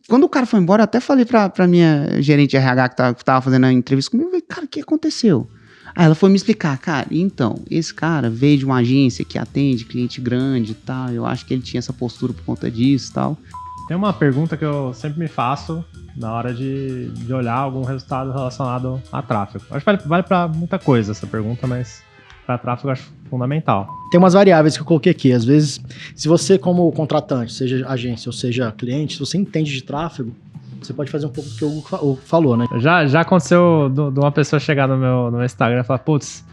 quando o cara foi embora, eu até falei pra minha gerente de RH que tava fazendo a entrevista comigo, eu falei, cara, o que aconteceu? Aí ela foi me explicar, cara, então, esse cara veio de uma agência que atende cliente grande e tal, eu acho que ele tinha essa postura por conta disso e tal. Tem uma pergunta que eu sempre me faço na hora de olhar algum resultado relacionado a tráfego. Acho que vale para muita coisa essa pergunta, mas para tráfego eu acho fundamental. Tem umas variáveis que eu coloquei aqui. Às vezes, se você como contratante, seja agência ou seja cliente, se você entende de tráfego, você pode fazer um pouco do que o Hugo falou, né? Já aconteceu de uma pessoa chegar no meu Instagram e falar, putz,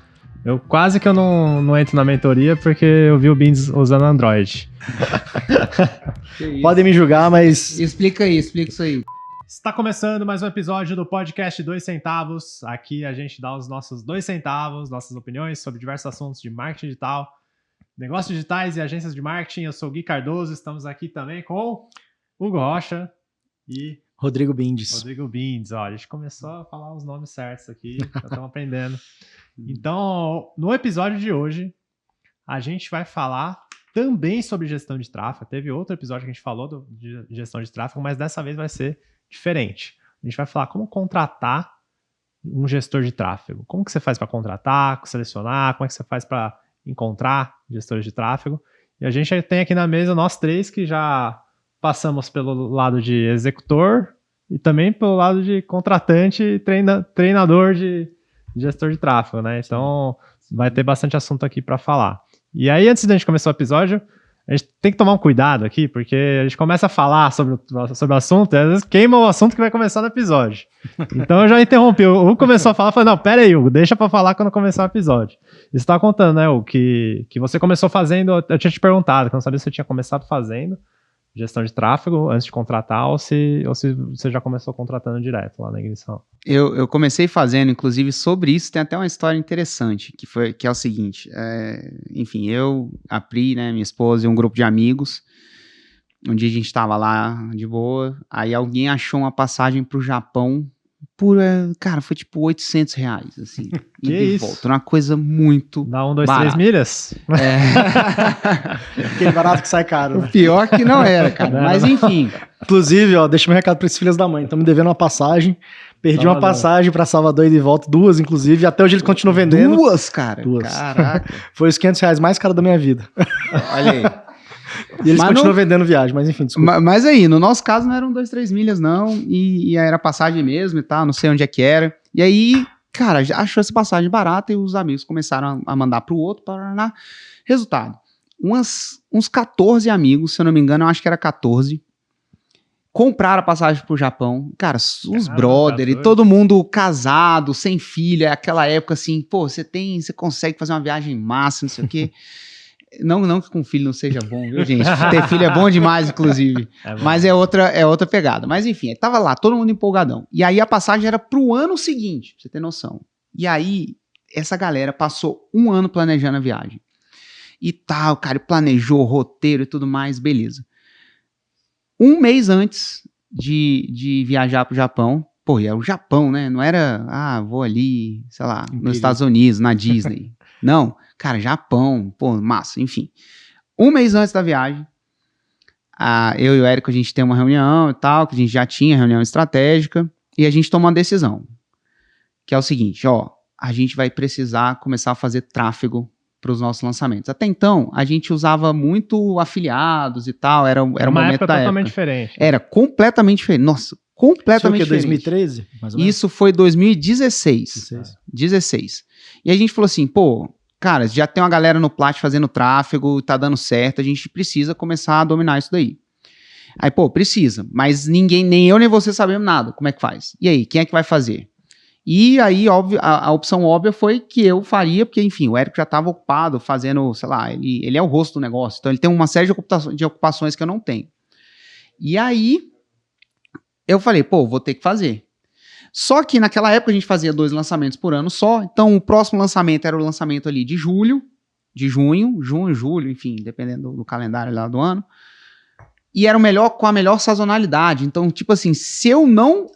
quase que eu não entro na mentoria porque eu vi o Beans usando Android. Podem me julgar, mas... Explica isso aí. Está começando mais um episódio do podcast 2 centavos. Aqui a gente dá os nossos 2 centavos, nossas opiniões sobre diversos assuntos de marketing digital, negócios digitais e agências de marketing. Eu sou o Gui Cardoso, estamos aqui também com Hugo Rocha e Rodrigo Bindes. Ó, a gente começou a falar os nomes certos aqui, já estamos aprendendo. Então, no episódio de hoje, a gente vai falar também sobre gestão de tráfego. Teve outro episódio que a gente falou de gestão de tráfego, mas dessa vez vai ser diferente. A gente vai falar como contratar um gestor de tráfego. Como que você faz para contratar, selecionar, como é que você faz para encontrar gestores de tráfego. E a gente tem aqui na mesa nós três que já passamos pelo lado de executor e também pelo lado de contratante e treinador de gestor de tráfego, né? Então vai ter bastante assunto aqui para falar. E aí, antes da gente começar o episódio, a gente tem que tomar um cuidado aqui, porque a gente começa a falar sobre o assunto e às vezes queima o assunto que vai começar no episódio. Então eu já interrompi. O Hugo começou a falar, falei, não, pera aí, Hugo, deixa pra falar quando começar o episódio. E você tava contando, né, Hugo, que você começou fazendo, eu tinha te perguntado, que eu não sabia se você tinha começado fazendo gestão de tráfego antes de contratar ou se você já começou contratando direto lá na Ignição. Eu comecei fazendo, inclusive, sobre isso, tem até uma história interessante, que é o seguinte, enfim, eu, a Pri, né, minha esposa e um grupo de amigos, um dia a gente estava lá de boa, aí alguém achou uma passagem pro Japão cara, foi tipo R$800, assim, e de volta, uma coisa muito Dá 1, 2, barata. 3 milhas? Aquele barato que sai caro, né? O pior que não era, cara, mas enfim. Inclusive, ó, deixa meu recado para esses filhos da mãe, estão me devendo uma passagem, perdi uma passagem para Salvador e de volta, 2 inclusive, e até hoje eles continuam vendendo. 2, cara? 2. Caraca. Foi os R$500 mais caros da minha vida. Olha aí. E eles continuam vendendo viagem, mas enfim, desculpa. Mas aí, no nosso caso não eram 2, 3 milhas não, e era passagem mesmo e tal, não sei onde é que era. E aí, cara, já achou essa passagem barata e os amigos começaram a mandar pro outro, para resultado. Uns 14 amigos, se eu não me engano, eu acho que era 14, compraram a passagem pro Japão. Cara, os brother e todo mundo casado, sem filha, aquela época assim, pô, você consegue fazer uma viagem massa, não sei o quê. Não que com filho não seja bom, viu, gente? Ter filho é bom demais, inclusive. Mas é outra pegada. Mas enfim, tava lá, todo mundo empolgadão. E aí a passagem era pro ano seguinte, pra você ter noção. E aí, essa galera passou 1 ano planejando a viagem. E tal, cara, planejou roteiro e tudo mais, beleza. 1 mês antes de viajar pro Japão, pô, e era o Japão, né? Não era, vou ali, sei lá, nos Estados Unidos, na Disney. Não, cara, Japão, pô, massa, enfim. 1 mês antes da viagem, eu e o Érico, a gente tem uma reunião e tal, que a gente já tinha reunião estratégica, e a gente toma uma decisão, que é o seguinte, ó, a gente vai precisar começar a fazer tráfego para os nossos lançamentos. Até então, a gente usava muito afiliados e tal, era o momento da época. Totalmente diferente. Era completamente diferente, nossa, completamente diferente. Isso foi 2013? Mais ou menos? Isso foi 2016. 16. E a gente falou assim, pô, cara, já tem uma galera no Plat fazendo tráfego, tá dando certo, a gente precisa começar a dominar isso daí. Aí, pô, precisa, mas ninguém, nem eu nem você sabemos nada, como é que faz? E aí, quem é que vai fazer? E aí, óbvio, a opção óbvia foi que eu faria, porque, enfim, o Érico já estava ocupado fazendo, sei lá, ele é o rosto do negócio, então ele tem uma série de ocupações que eu não tenho. E aí, eu falei, pô, vou ter que fazer. Só que naquela época a gente fazia 2 lançamentos por ano só, então o próximo lançamento era o lançamento ali de junho, julho, enfim, dependendo do calendário lá do ano, e era com a melhor sazonalidade, então tipo assim, se eu não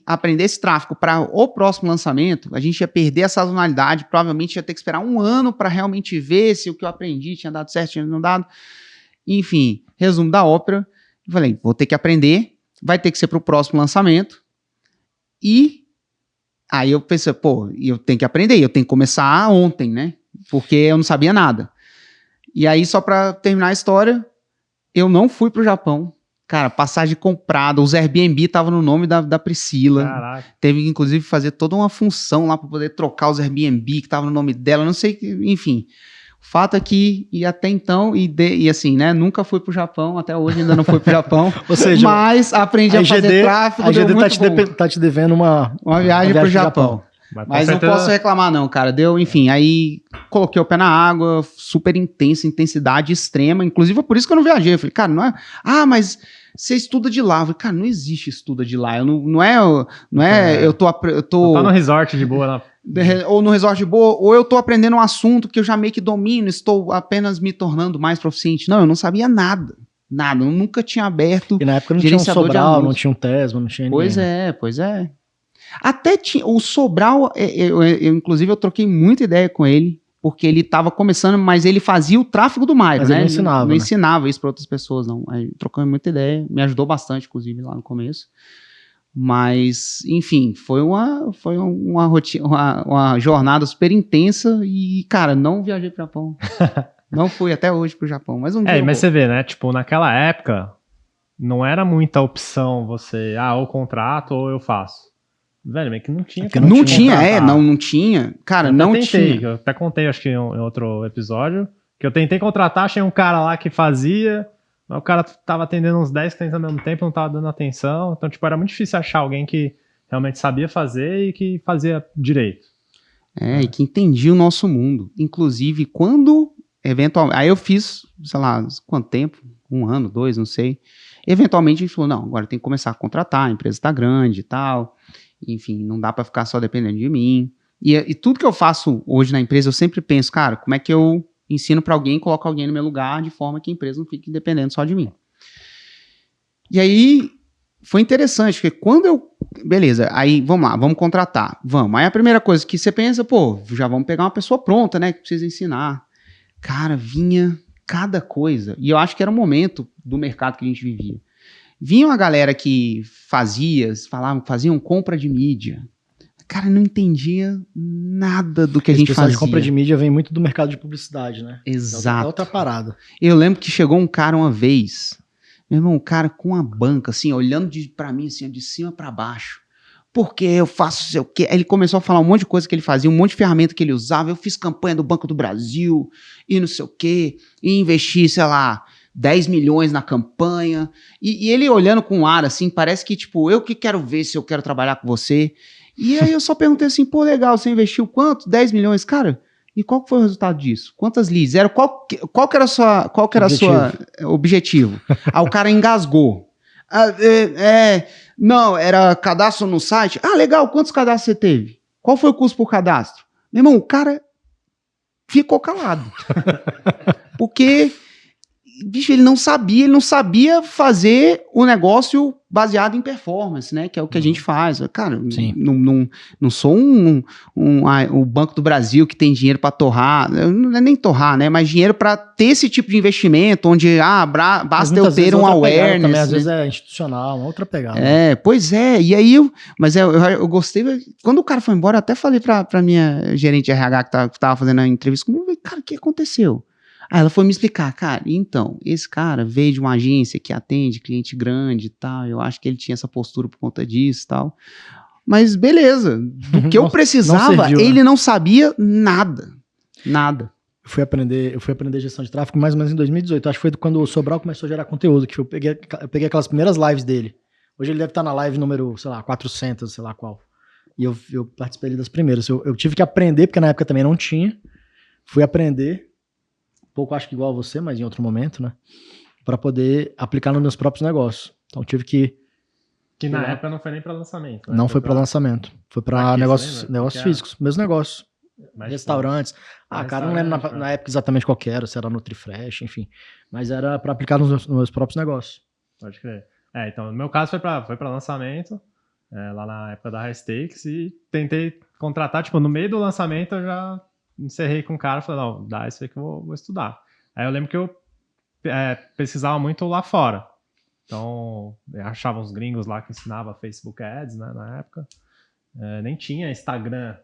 aprender esse tráfego para o próximo lançamento, a gente ia perder a sazonalidade, provavelmente ia ter que esperar 1 ano para realmente ver se o que eu aprendi tinha dado certo, tinha não dado, enfim, resumo da ópera, eu falei, vou ter que aprender, vai ter que ser pro próximo lançamento. E aí eu pensei, pô, eu tenho que aprender, eu tenho que começar ontem, né? Porque eu não sabia nada. E aí, só pra terminar a história, eu não fui pro Japão. Cara, passagem comprada, os Airbnb estavam no nome da Priscila. Caraca. Teve que, inclusive, fazer toda uma função lá para poder trocar os Airbnb que estavam no nome dela, não sei, enfim. O fato é que, e até então, e assim, né, nunca fui pro Japão, até hoje ainda não fui pro Japão, Ou seja, mas aprendi a fazer tráfego, a deu GD muito tá te devendo uma viagem pro pro Japão. Mas não posso reclamar não, cara, deu, enfim, aí coloquei o pé na água, super intensa, intensidade extrema, inclusive é por isso que eu não viajei, eu falei, cara, não é, mas você estuda de lá, eu falei, cara, não existe estuda de lá, eu não é, eu tô tá no resort de boa lá. Ou no resort de boa, ou eu tô aprendendo um assunto que eu já meio que domino, estou apenas me tornando mais proficiente. Não, eu não sabia nada, eu nunca tinha aberto. E na época não tinha um Sobral, não tinha um Tesla, não tinha ninguém. Pois é. Até tinha, o Sobral, inclusive eu troquei muita ideia com ele, porque ele tava começando, mas ele fazia o tráfego do Mairo, mas né? Ele não ensinava, não ensinava isso para outras pessoas, não. Aí trocamos muita ideia, me ajudou bastante, inclusive, lá no começo. Mas, enfim, foi uma rotina, uma jornada super intensa e, cara, não viajei pro Japão. Não fui até hoje pro Japão, mas um dia mas você vê, né, tipo, naquela época, não era muita opção você, ou contrato ou eu faço. Velho, meio que não tinha. Não tinha. Cara, não tinha. Eu até contei, acho que em outro episódio, que eu tentei contratar, achei um cara lá que fazia... O cara tava atendendo uns 10 clientes ao mesmo tempo, não tava dando atenção. Então, tipo, era muito difícil achar alguém que realmente sabia fazer e que fazia direito. E que entendia o nosso mundo. Inclusive, quando, eventualmente... Aí eu fiz, sei lá, quanto tempo? 1 ano, 2, não sei. Eventualmente a gente falou, não, agora tem que começar a contratar, a empresa tá grande e tal. Enfim, não dá pra ficar só dependendo de mim. E tudo que eu faço hoje na empresa, eu sempre penso, cara, como é que eu ensino para alguém, coloco alguém no meu lugar, de forma que a empresa não fique dependendo só de mim. E aí, foi interessante, porque quando eu... Beleza, aí vamos lá, vamos contratar. Vamos. Aí a primeira coisa que você pensa, pô, já vamos pegar uma pessoa pronta, né, que precisa ensinar. Cara, vinha cada coisa. E eu acho que era o momento do mercado que a gente vivia. Vinha uma galera que faziam compra de mídia. Cara, não entendia nada do que a gente fazia. De compra de mídia vem muito do mercado de publicidade, né? Exato. É outra parada. Eu lembro que chegou um cara uma vez, meu irmão, um cara com uma banca, assim, olhando pra mim, assim, de cima pra baixo. Porque eu faço sei o quê. Aí ele começou a falar um monte de coisa que ele fazia, um monte de ferramenta que ele usava. Eu fiz campanha do Banco do Brasil e não sei o quê, e investi, sei lá, 10 milhões na campanha. E ele olhando com um ar, assim, parece que, tipo, eu que quero ver se eu quero trabalhar com você. E aí eu só perguntei assim, pô, legal, você investiu quanto? 10 milhões? Cara, e qual que foi o resultado disso? Quantas leads? Qual que era o seu objetivo? Aí o cara engasgou. Não, era cadastro no site. Legal, quantos cadastros você teve? Qual foi o custo por cadastro? Meu irmão, o cara ficou calado. Porque... Bicho, ele não sabia fazer o negócio baseado em performance, né? Que é o que a gente faz. Cara, não sou o Banco do Brasil que tem dinheiro para torrar, não é nem torrar, né? Mas dinheiro para ter esse tipo de investimento, onde basta eu ter um awareness. Também, às vezes é institucional, uma outra pegada. Pois é. E aí, eu gostei. Quando o cara foi embora, eu até falei pra minha gerente de RH que tava fazendo a entrevista comigo, cara, o que aconteceu? Aí ela foi me explicar, cara, então, esse cara veio de uma agência que atende cliente grande e tal, eu acho que ele tinha essa postura por conta disso e tal, mas beleza, do que eu precisava, ele não sabia nada. Eu fui aprender gestão de tráfego mais ou menos em 2018, acho que foi quando o Sobral começou a gerar conteúdo, que eu peguei aquelas primeiras lives dele, hoje ele deve estar na live número, sei lá, 400, sei lá qual, e eu participei das primeiras, eu tive que aprender, porque na época também não tinha, fui aprender, pouco acho que igual a você, mas em outro momento, né? Para poder aplicar nos meus próprios negócios. Então tive que... Que na época não foi nem para lançamento. Né? Não foi para lançamento. Foi para negócios físicos. Meus negócios. Restaurantes. Cara, não lembro na época exatamente qual que era, se era NutriFresh, enfim. Mas era para aplicar nos meus próprios negócios. Pode crer. Então, no meu caso foi para lançamento, lá na época da High Stakes, e tentei contratar, tipo, no meio do lançamento eu já... encerrei com o cara e falei, não, dá isso aí que eu vou estudar. Aí eu lembro que eu pesquisava muito lá fora. Então, eu achava uns gringos lá que ensinavam Facebook Ads, né, na época. Nem tinha Instagram.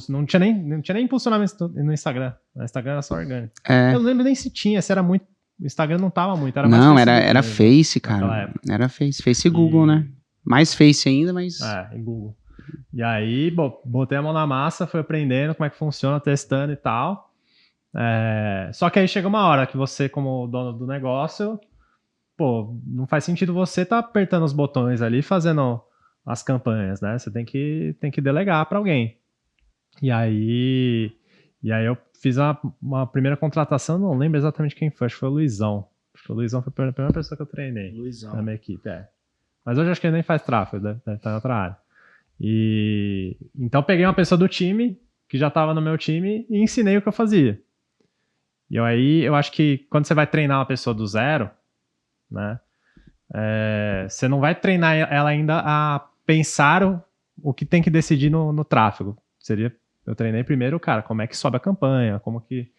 Não tinha nem impulsionamento no Instagram. O Instagram era só orgânico. Eu não lembro nem se tinha, se era muito. O Instagram não tava muito. Era mais não, Facebook era mesmo, Face, cara. Era Face. Face e Google, né? Mais Face ainda, mas... e Google. E aí, botei a mão na massa, fui aprendendo como é que funciona, testando e tal. Só que aí chega uma hora que você, como dono do negócio, não faz sentido você tá apertando os botões ali, fazendo as campanhas, né? Você tem que delegar para alguém. E aí eu fiz uma primeira contratação, não lembro exatamente quem foi, acho que foi o Luizão. Acho que o Luizão foi a primeira pessoa que eu treinei na minha equipe. Mas hoje acho que ele nem faz tráfego, deve estar em outra área. E então peguei uma pessoa do time, que já estava no meu time, e ensinei o que eu fazia. E aí eu acho que quando você vai treinar uma pessoa do zero, né, você não vai treinar ela ainda a pensar o que tem que decidir no tráfego. Eu treinei primeiro, cara, como é que sobe a campanha, como que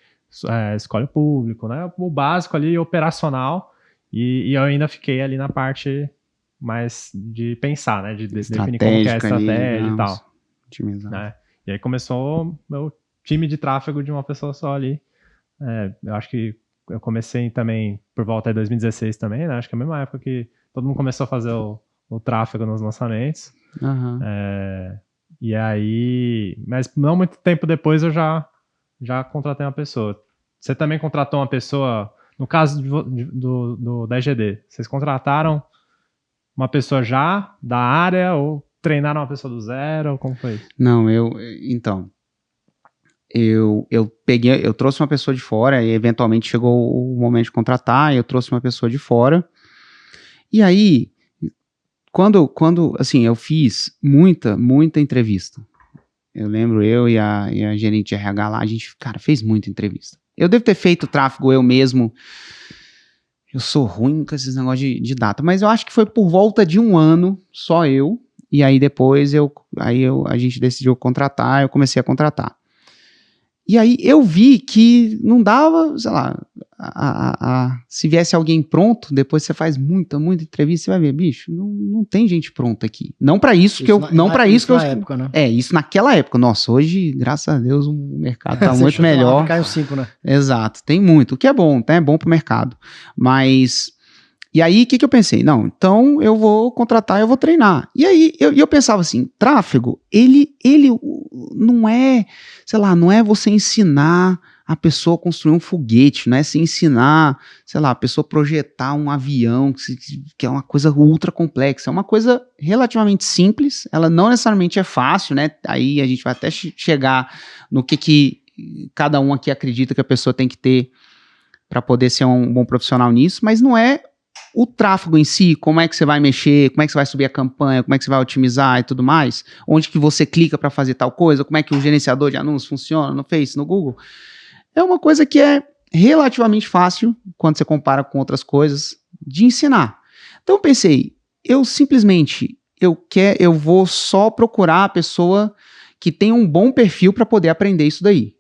escolhe o público, né? O básico ali, operacional, e eu ainda fiquei ali na parte mais de pensar, né? De definir como que é a estratégia e tal. Né? E aí começou meu time de tráfego de uma pessoa só ali. Eu acho que eu comecei também por volta de 2016 também, né? Acho que é a mesma época que todo mundo começou a fazer o tráfego nos lançamentos. Uhum. E aí, mas não muito tempo depois eu já contratei uma pessoa. Você também contratou uma pessoa, no caso da EGD, vocês contrataram uma pessoa já da área ou treinaram uma pessoa do zero? Como foi isso? Não, eu trouxe uma pessoa de fora e eventualmente chegou o momento de contratar, eu trouxe uma pessoa de fora. E aí, quando assim, eu fiz muita entrevista. Eu lembro, eu e a gerente de RH lá, a gente, cara, fez muita entrevista. Eu devo ter feito tráfego eu mesmo. Eu sou ruim com esses negócios de data, mas eu acho que foi por volta de 1 ano, só eu. E aí depois a gente decidiu contratar, eu comecei a contratar. E aí eu vi que não dava, sei lá, se viesse alguém pronto, depois você faz muita entrevista, você vai ver, bicho, não tem gente pronta aqui. Não para isso que eu... época, né? Isso naquela época. Nossa, hoje, graças a Deus, o mercado tá muito melhor. Caiu 5, né? Exato, tem muito, o que é bom, né? É bom pro mercado. Mas... E aí, o que eu pensei? Não, então eu vou contratar, eu vou treinar. E aí, eu pensava assim, tráfego, ele não é, sei lá, não é você ensinar a pessoa a construir um foguete, não é se ensinar, sei lá, a pessoa a projetar um avião, que é uma coisa ultra complexa, é uma coisa relativamente simples, ela não necessariamente é fácil, né? Aí a gente vai até chegar no que cada um aqui acredita que a pessoa tem que ter para poder ser um bom profissional nisso, mas não é o tráfego em si, como é que você vai mexer, como é que você vai subir a campanha, como é que você vai otimizar e tudo mais, onde que você clica para fazer tal coisa, como é que o gerenciador de anúncios funciona no Face, no Google, é uma coisa que é relativamente fácil, quando você compara com outras coisas, de ensinar. Então eu pensei, eu vou só procurar a pessoa que tem um bom perfil para poder aprender isso daí.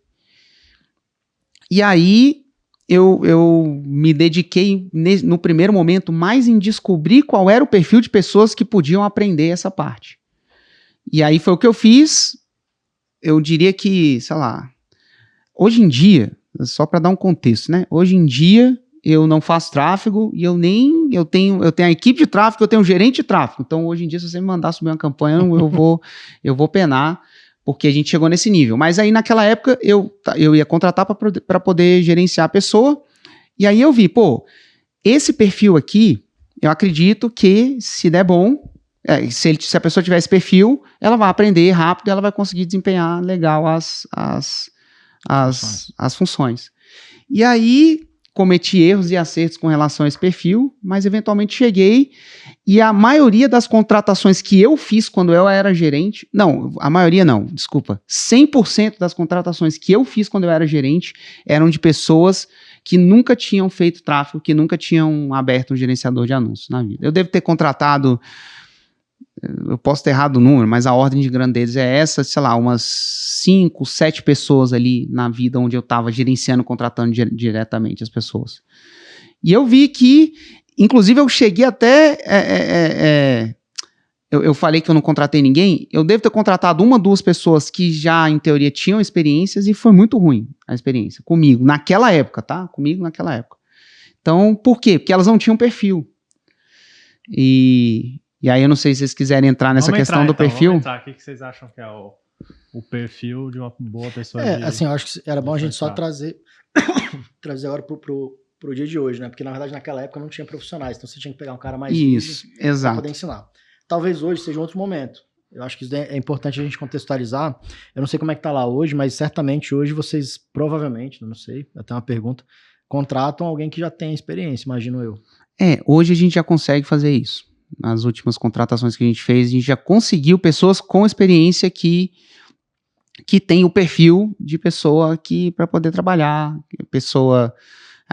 E aí, eu me dediquei no primeiro momento mais em descobrir qual era o perfil de pessoas que podiam aprender essa parte. E aí foi o que eu fiz. Eu diria que, sei lá, hoje em dia, só para dar um contexto, né? Hoje em dia eu não faço tráfego e eu tenho a equipe de tráfego, eu tenho um gerente de tráfego. Então hoje em dia, se você me mandar subir uma campanha, eu vou penar, porque a gente chegou nesse nível. Mas aí naquela época eu ia contratar para poder gerenciar a pessoa, e aí eu vi, esse perfil aqui, eu acredito que se der bom, se a pessoa tiver esse perfil, ela vai aprender rápido e ela vai conseguir desempenhar legal as funções. E aí cometi erros e acertos com relação a esse perfil, mas eventualmente cheguei, e a maioria das contratações que eu fiz quando eu era gerente, 100% das contratações que eu fiz quando eu era gerente eram de pessoas que nunca tinham feito tráfego, que nunca tinham aberto um gerenciador de anúncios na vida. Eu devo ter contratado, eu posso ter errado o número, mas a ordem de grandeza é essa, sei lá, umas 5, 7 pessoas ali na vida onde eu estava gerenciando, contratando diretamente as pessoas. E eu vi que Inclusive, eu cheguei até... Eu falei que eu não contratei ninguém. Eu devo ter contratado 1 ou 2 pessoas que já, em teoria, tinham experiências e foi muito ruim a experiência comigo, naquela época, tá? Comigo naquela época. Então, por quê? Porque elas não tinham perfil. E aí eu não sei se vocês quiserem entrar nessa questão do perfil. Vamos entrar. O que vocês acham que é o perfil de uma boa pessoa? Assim, eu acho que era bom a gente só trazer agora pro dia de hoje, né? Porque, na verdade, naquela época não tinha profissionais, então você tinha que pegar um cara mais isso, exato, para poder ensinar. Talvez hoje seja um outro momento. Eu acho que isso é importante a gente contextualizar. Eu não sei como é que tá lá hoje, mas certamente hoje vocês, provavelmente, não sei, até uma pergunta, contratam alguém que já tem experiência, imagino eu. Hoje a gente já consegue fazer isso. Nas últimas contratações que a gente fez, a gente já conseguiu pessoas com experiência que tem o perfil de pessoa que para poder trabalhar, pessoa...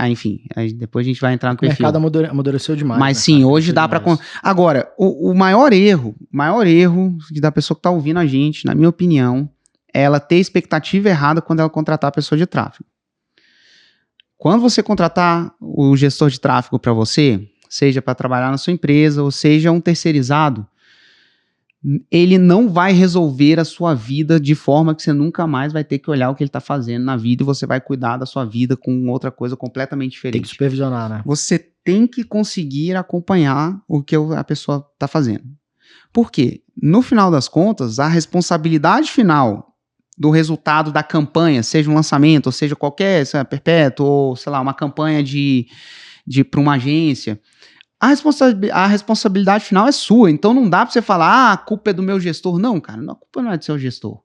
enfim, aí depois a gente vai entrar no perfil. O mercado amadureceu demais. Mas né, sim, hoje dá para... Agora, o maior erro da pessoa que está ouvindo a gente, na minha opinião, é ela ter expectativa errada quando ela contratar a pessoa de tráfego. Quando você contratar o gestor de tráfego para você, seja para trabalhar na sua empresa ou seja um terceirizado, ele não vai resolver a sua vida de forma que você nunca mais vai ter que olhar o que ele está fazendo na vida e você vai cuidar da sua vida com outra coisa completamente diferente. Tem que supervisionar, né? Você tem que conseguir acompanhar o que a pessoa está fazendo. Por quê? No final das contas, a responsabilidade final do resultado da campanha, seja um lançamento, ou seja qualquer, perpétuo, ou sei lá, uma campanha para uma agência, a responsabilidade final é sua, então não dá pra você falar, a culpa é do meu gestor. Não, cara, a culpa não é do seu gestor.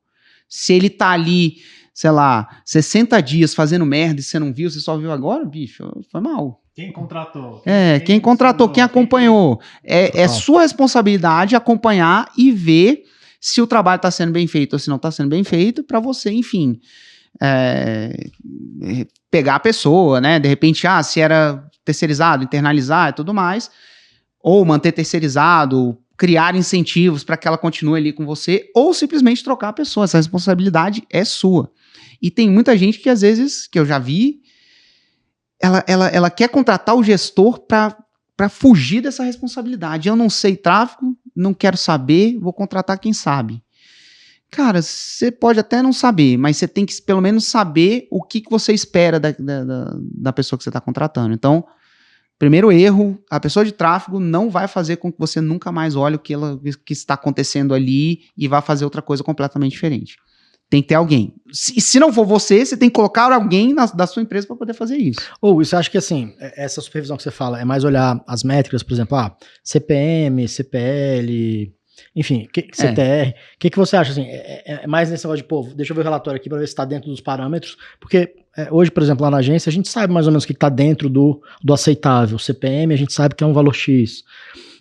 Se ele tá ali, sei lá, 60 dias fazendo merda e você não viu, você só viu agora, bicho, foi mal. Quem contratou? Quem contratou, quem acompanhou. É sua responsabilidade acompanhar e ver se o trabalho tá sendo bem feito ou se não tá sendo bem feito, pra você, enfim, pegar a pessoa, né, de repente, se era... terceirizado, internalizar e tudo mais, ou manter terceirizado, criar incentivos para que ela continue ali com você, ou simplesmente trocar a pessoa. Essa responsabilidade é sua. E tem muita gente que às vezes, que eu já vi, ela quer contratar o gestor para fugir dessa responsabilidade. Eu não sei tráfego, não quero saber, vou contratar quem sabe. Cara, você pode até não saber, mas você tem que pelo menos saber o que você espera da pessoa que você está contratando. Então, primeiro erro, a pessoa de tráfego não vai fazer com que você nunca mais olhe o que está acontecendo ali e vá fazer outra coisa completamente diferente. Tem que ter alguém. Se não for você tem que colocar alguém da sua empresa para poder fazer isso. Ou você acha que assim, essa supervisão que você fala é mais olhar as métricas, por exemplo, CPM, CPL... Enfim, CTR, o que você acha, assim, é mais nesse negócio de, deixa eu ver o relatório aqui para ver se está dentro dos parâmetros, porque hoje, por exemplo, lá na agência, a gente sabe mais ou menos o que está dentro do aceitável, CPM a gente sabe que é um valor X,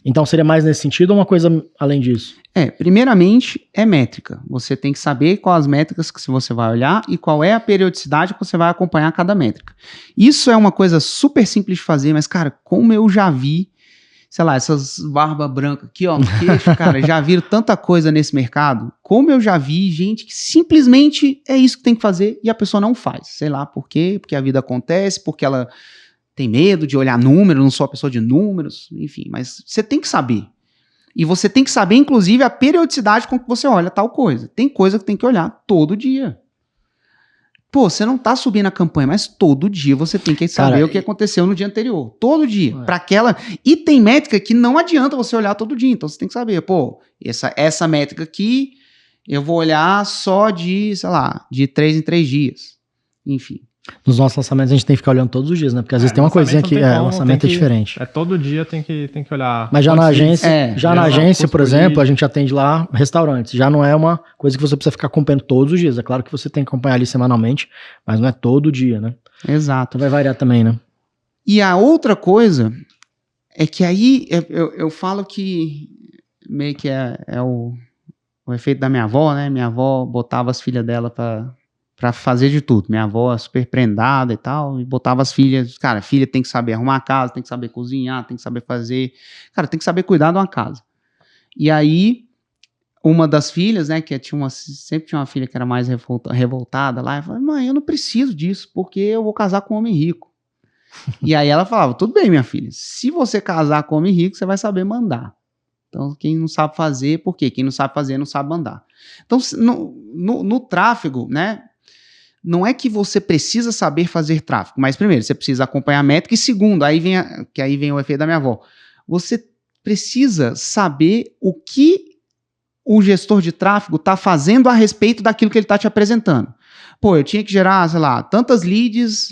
então seria mais nesse sentido ou uma coisa além disso? Primeiramente, é métrica, você tem que saber quais as métricas que você vai olhar e qual é a periodicidade que você vai acompanhar cada métrica. Isso é uma coisa super simples de fazer, mas, cara, como eu já vi, sei lá, essas barbas brancas aqui, ó, no queixo, cara, já viram tanta coisa nesse mercado, como eu já vi gente que simplesmente é isso que tem que fazer e a pessoa não faz, sei lá por quê, porque a vida acontece, porque ela tem medo de olhar números, não sou a pessoa de números, enfim, mas você tem que saber. E você tem que saber, inclusive, a periodicidade com que você olha tal coisa. Tem coisa que tem que olhar todo dia. Pô, você não tá subindo a campanha, mas todo dia você tem que saber o que aconteceu no dia anterior. Todo dia. Para aquela... E tem métrica que não adianta você olhar todo dia. Então você tem que saber, essa métrica aqui eu vou olhar só de, sei lá, de 3 em 3 dias. Enfim. Nos nossos lançamentos a gente tem que ficar olhando todos os dias, né? Porque às vezes tem uma coisinha que o lançamento é diferente. Todo dia tem que olhar. Mas já na agência, por exemplo, a gente atende lá restaurantes. Já não é uma coisa que você precisa ficar acompanhando todos os dias. É claro que você tem que acompanhar ali semanalmente, mas não é todo dia, né? Exato. Então vai variar também, né? E a outra coisa é que aí eu falo que meio que é o efeito da minha avó, né? Minha avó botava as filhas dela pra fazer de tudo. Minha avó super prendada e tal, e botava as filhas, cara, filha tem que saber arrumar a casa, tem que saber cozinhar, tem que saber fazer, cara, tem que saber cuidar de uma casa. E aí, uma das filhas, né, que sempre tinha uma filha que era mais revoltada lá, eu falei, mãe, eu não preciso disso, porque eu vou casar com um homem rico. E aí ela falava, tudo bem, minha filha, se você casar com homem rico, você vai saber mandar. Então, quem não sabe fazer, por quê? Quem não sabe fazer, não sabe mandar. Então, no tráfego, né, não é que você precisa saber fazer tráfego, mas primeiro, você precisa acompanhar a métrica, e segundo, aí vem o efeito da minha avó, você precisa saber o que o gestor de tráfego está fazendo a respeito daquilo que ele está te apresentando. Pô, eu tinha que gerar, sei lá, tantas leads,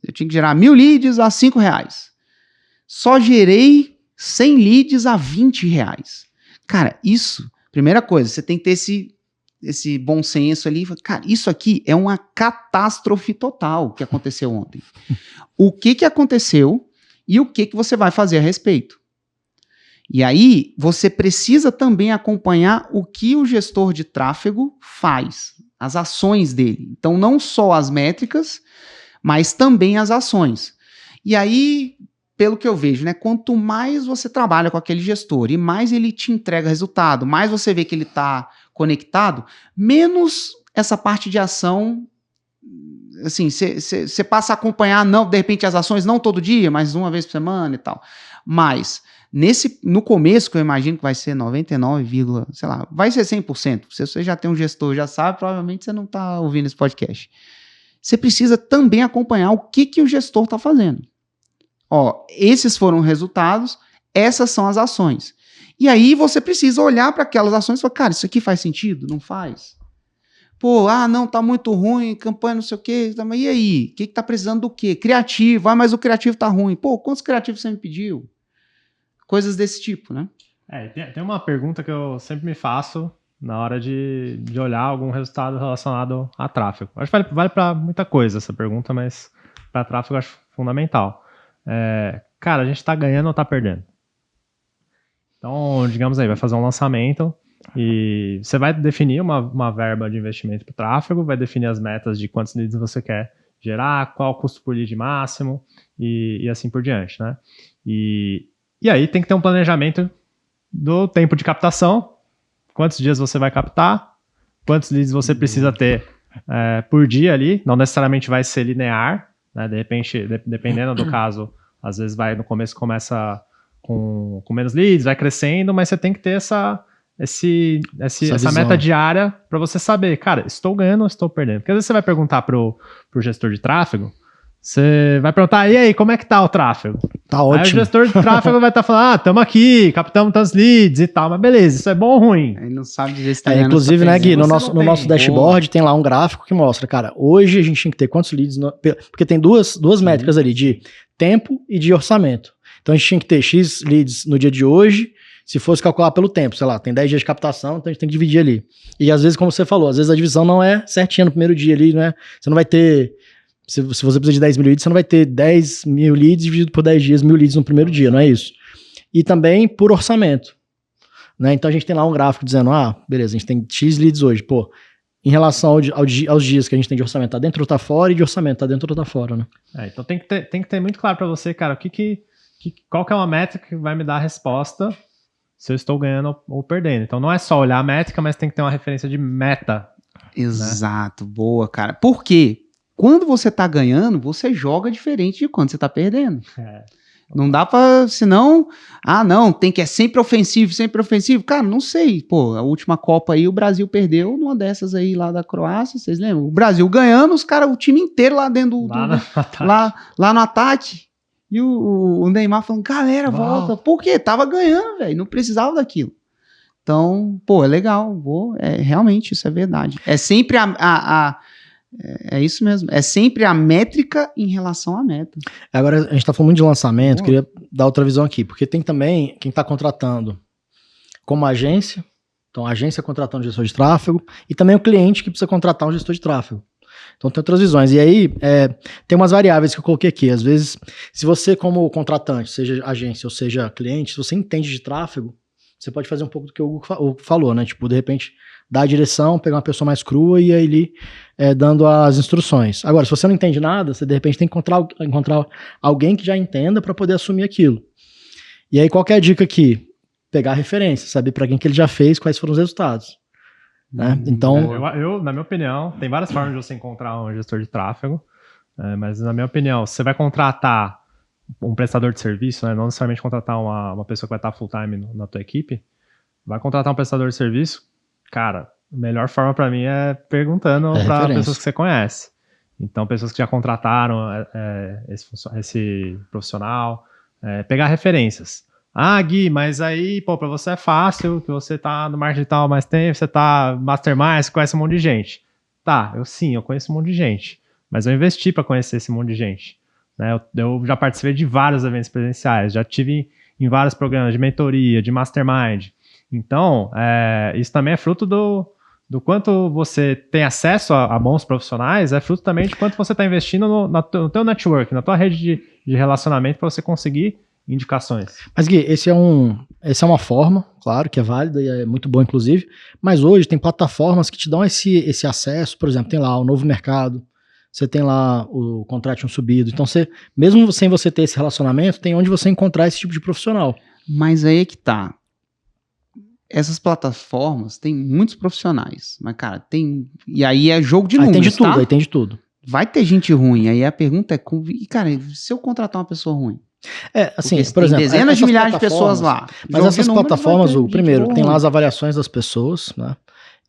eu tinha que gerar 1.000 leads a R$5. Só gerei 100 leads a R$20. Cara, isso, primeira coisa, você tem que ter esse bom senso ali. Cara, isso aqui é uma catástrofe total que aconteceu ontem. O que aconteceu e o que você vai fazer a respeito? E aí, você precisa também acompanhar o que o gestor de tráfego faz, as ações dele. Então, não só as métricas, mas também as ações. E aí, pelo que eu vejo, né, quanto mais você trabalha com aquele gestor e mais ele te entrega resultado, mais você vê que ele está conectado, menos essa parte de ação, assim, você passa a acompanhar, não, de repente, as ações não todo dia, mas uma vez por semana e tal. Mas no começo, que eu imagino que vai ser 99, sei lá, vai ser 100%. Se você já tem um gestor, já sabe, provavelmente você não está ouvindo esse podcast. Você precisa também acompanhar o que o gestor está fazendo. Ó, esses foram os resultados, essas são as ações. E aí você precisa olhar para aquelas ações e falar, cara, isso aqui faz sentido? Não faz? Pô, não, tá muito ruim, campanha não sei o quê, e aí? O que tá precisando do quê? Criativo, mas o criativo tá ruim. Pô, quantos criativos você me pediu? Coisas desse tipo, né? Tem uma pergunta que eu sempre me faço na hora de olhar algum resultado relacionado a tráfego. Acho que vale para muita coisa essa pergunta, mas para tráfego eu acho fundamental. Cara, a gente tá ganhando ou tá perdendo? Então, digamos aí, vai fazer um lançamento e você vai definir uma verba de investimento para o tráfego, vai definir as metas de quantos leads você quer gerar, qual o custo por lead máximo e assim por diante, né? E aí tem que ter um planejamento do tempo de captação, quantos dias você vai captar, quantos leads você precisa ter por dia ali, não necessariamente vai ser linear, né? De repente, dependendo do caso, às vezes no começo começa com menos leads, vai crescendo, mas você tem que ter essa meta diária para você saber, cara, estou ganhando ou estou perdendo? Porque às vezes você vai perguntar pro gestor de tráfego, você vai perguntar, e aí, como é que tá o tráfego? Tá ótimo. Aí o gestor de tráfego vai estar falando, estamos aqui, captamos tantos leads e tal, mas beleza, isso é bom ou ruim? Ele não sabe dizer se tá ganhando. Inclusive, né, Gui, no nosso dashboard tem lá um gráfico que mostra, cara, hoje a gente tem que ter quantos leads, porque tem duas métricas ali, de tempo e de orçamento. Então a gente tinha que ter X leads no dia de hoje, se fosse calcular pelo tempo, sei lá, tem 10 dias de captação, então a gente tem que dividir ali. E às vezes, como você falou, às vezes a divisão não é certinha no primeiro dia ali, né? Você não vai ter, se você precisa de 10 mil leads, você não vai ter 10 mil leads dividido por 10 dias, 1.000 leads no primeiro dia, não é isso? E também por orçamento, né? Então a gente tem lá um gráfico dizendo, beleza, a gente tem X leads hoje, pô, em relação aos dias que a gente tem de orçamento, tá dentro ou tá fora, e de orçamento, tá dentro ou tá fora, né? Então tem que ter muito claro para você, cara, qual que é uma métrica que vai me dar a resposta se eu estou ganhando ou perdendo. Então não é só olhar a métrica, mas tem que ter uma referência de meta. Exato, né? Boa, cara. Por quê? Quando você tá ganhando, você joga diferente de quando você tá perdendo. Não dá pra, senão, não, é sempre ofensivo. Cara, não sei, pô, a última Copa aí o Brasil perdeu numa dessas aí lá da Croácia, vocês lembram? O Brasil ganhando, os caras, o time inteiro lá dentro lá no ataque. E o Neymar falando, galera, volta. Por quê? Tava ganhando, velho. Não precisava daquilo. Então, pô, é legal. Realmente, isso é verdade. É sempre é isso mesmo. É sempre a métrica em relação à meta. Agora, a gente tá falando muito de lançamento. Queria dar outra visão aqui. Porque tem também quem tá contratando como agência. Então, a agência contratando um gestor de tráfego. E também o cliente que precisa contratar um gestor de tráfego. Então tem outras visões. E aí, tem umas variáveis que eu coloquei aqui. Às vezes, se você como contratante, seja agência ou seja cliente, se você entende de tráfego, você pode fazer um pouco do que o Hugo falou, né? Tipo, de repente, dar a direção, pegar uma pessoa mais crua e aí ele dando as instruções. Agora, se você não entende nada, você de repente tem que encontrar alguém que já entenda para poder assumir aquilo. E aí, qual que é a dica aqui? Pegar a referência, saber para quem que ele já fez, quais foram os resultados. Né? Então, eu, na minha opinião, tem várias formas de você encontrar um gestor de tráfego. Mas na minha opinião, se você vai contratar um prestador de serviço, né, não necessariamente contratar uma pessoa que vai estar full time na tua equipe, vai contratar um prestador de serviço, cara, a melhor forma para mim é perguntando para pessoas que você conhece. Então, pessoas que já contrataram esse profissional, pegar referências. Ah, Gui, mas aí, pô, pra você é fácil, que você tá no marketing digital há mais tempo, você tá mastermind, você conhece um monte de gente. Tá, eu conheço um monte de gente, mas eu investi para conhecer esse monte de gente. Né? Eu já participei de vários eventos presenciais, já tive em vários programas de mentoria, de mastermind. Então, isso também é fruto do quanto você tem acesso a bons profissionais, é fruto também de quanto você está investindo no teu network, na tua rede de relacionamento para você conseguir indicações. Mas Gui, essa é uma forma, claro, que é válida e é muito boa, inclusive, mas hoje tem plataformas que te dão esse acesso, por exemplo, tem lá o Novo Mercado, você tem lá o Contrate Subido, então mesmo sem você ter esse relacionamento, tem onde você encontrar esse tipo de profissional. Mas aí é que tá. Essas plataformas têm muitos profissionais, mas, cara, e aí é jogo de números, tem de tudo, tá? Aí tem de tudo. Vai ter gente ruim, aí a pergunta é, cara, se eu contratar uma pessoa ruim? Assim, porque por exemplo, dezenas de milhares de pessoas lá. Mas essas plataformas, primeiro, tem lá as avaliações das pessoas, né?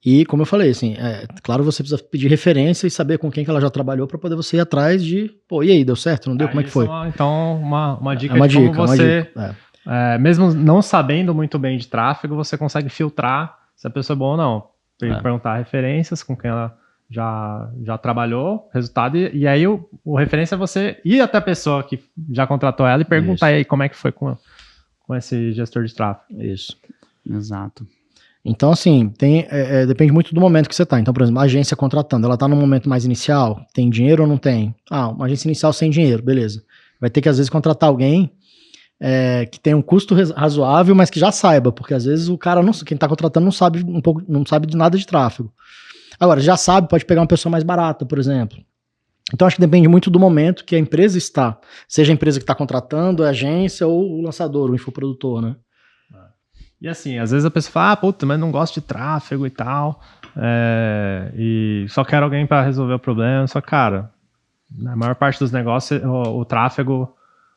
E, como eu falei, assim, claro, você precisa pedir referência e saber com quem que ela já trabalhou para poder você ir atrás de, pô, e aí, deu certo? Não deu? Como é que foi? Então, uma dica de como você... mesmo não sabendo muito bem de tráfego, você consegue filtrar se a pessoa é boa ou não. Perguntar referências com quem ela já trabalhou, resultado, e aí o referência é você ir até a pessoa que já contratou ela e perguntar aí como é que foi com esse gestor de tráfego. Isso. Exato. Então, assim, depende muito do momento que você está. Então, por exemplo, a agência contratando, ela está no momento mais inicial, tem dinheiro ou não tem? Uma agência inicial sem dinheiro, beleza. Vai ter que, às vezes, contratar alguém que tem um custo razoável, mas que já saiba, porque às vezes o cara, quem está contratando não sabe de nada de tráfego. Agora, já sabe, pode pegar uma pessoa mais barata, por exemplo. Então, acho que depende muito do momento que a empresa está. Seja a empresa que está contratando, a agência ou o lançador, o infoprodutor, né? E assim, às vezes a pessoa fala, puta, mas não gosto de tráfego e tal, e só quero alguém para resolver o problema. Só, cara, na maior parte dos negócios, o tráfego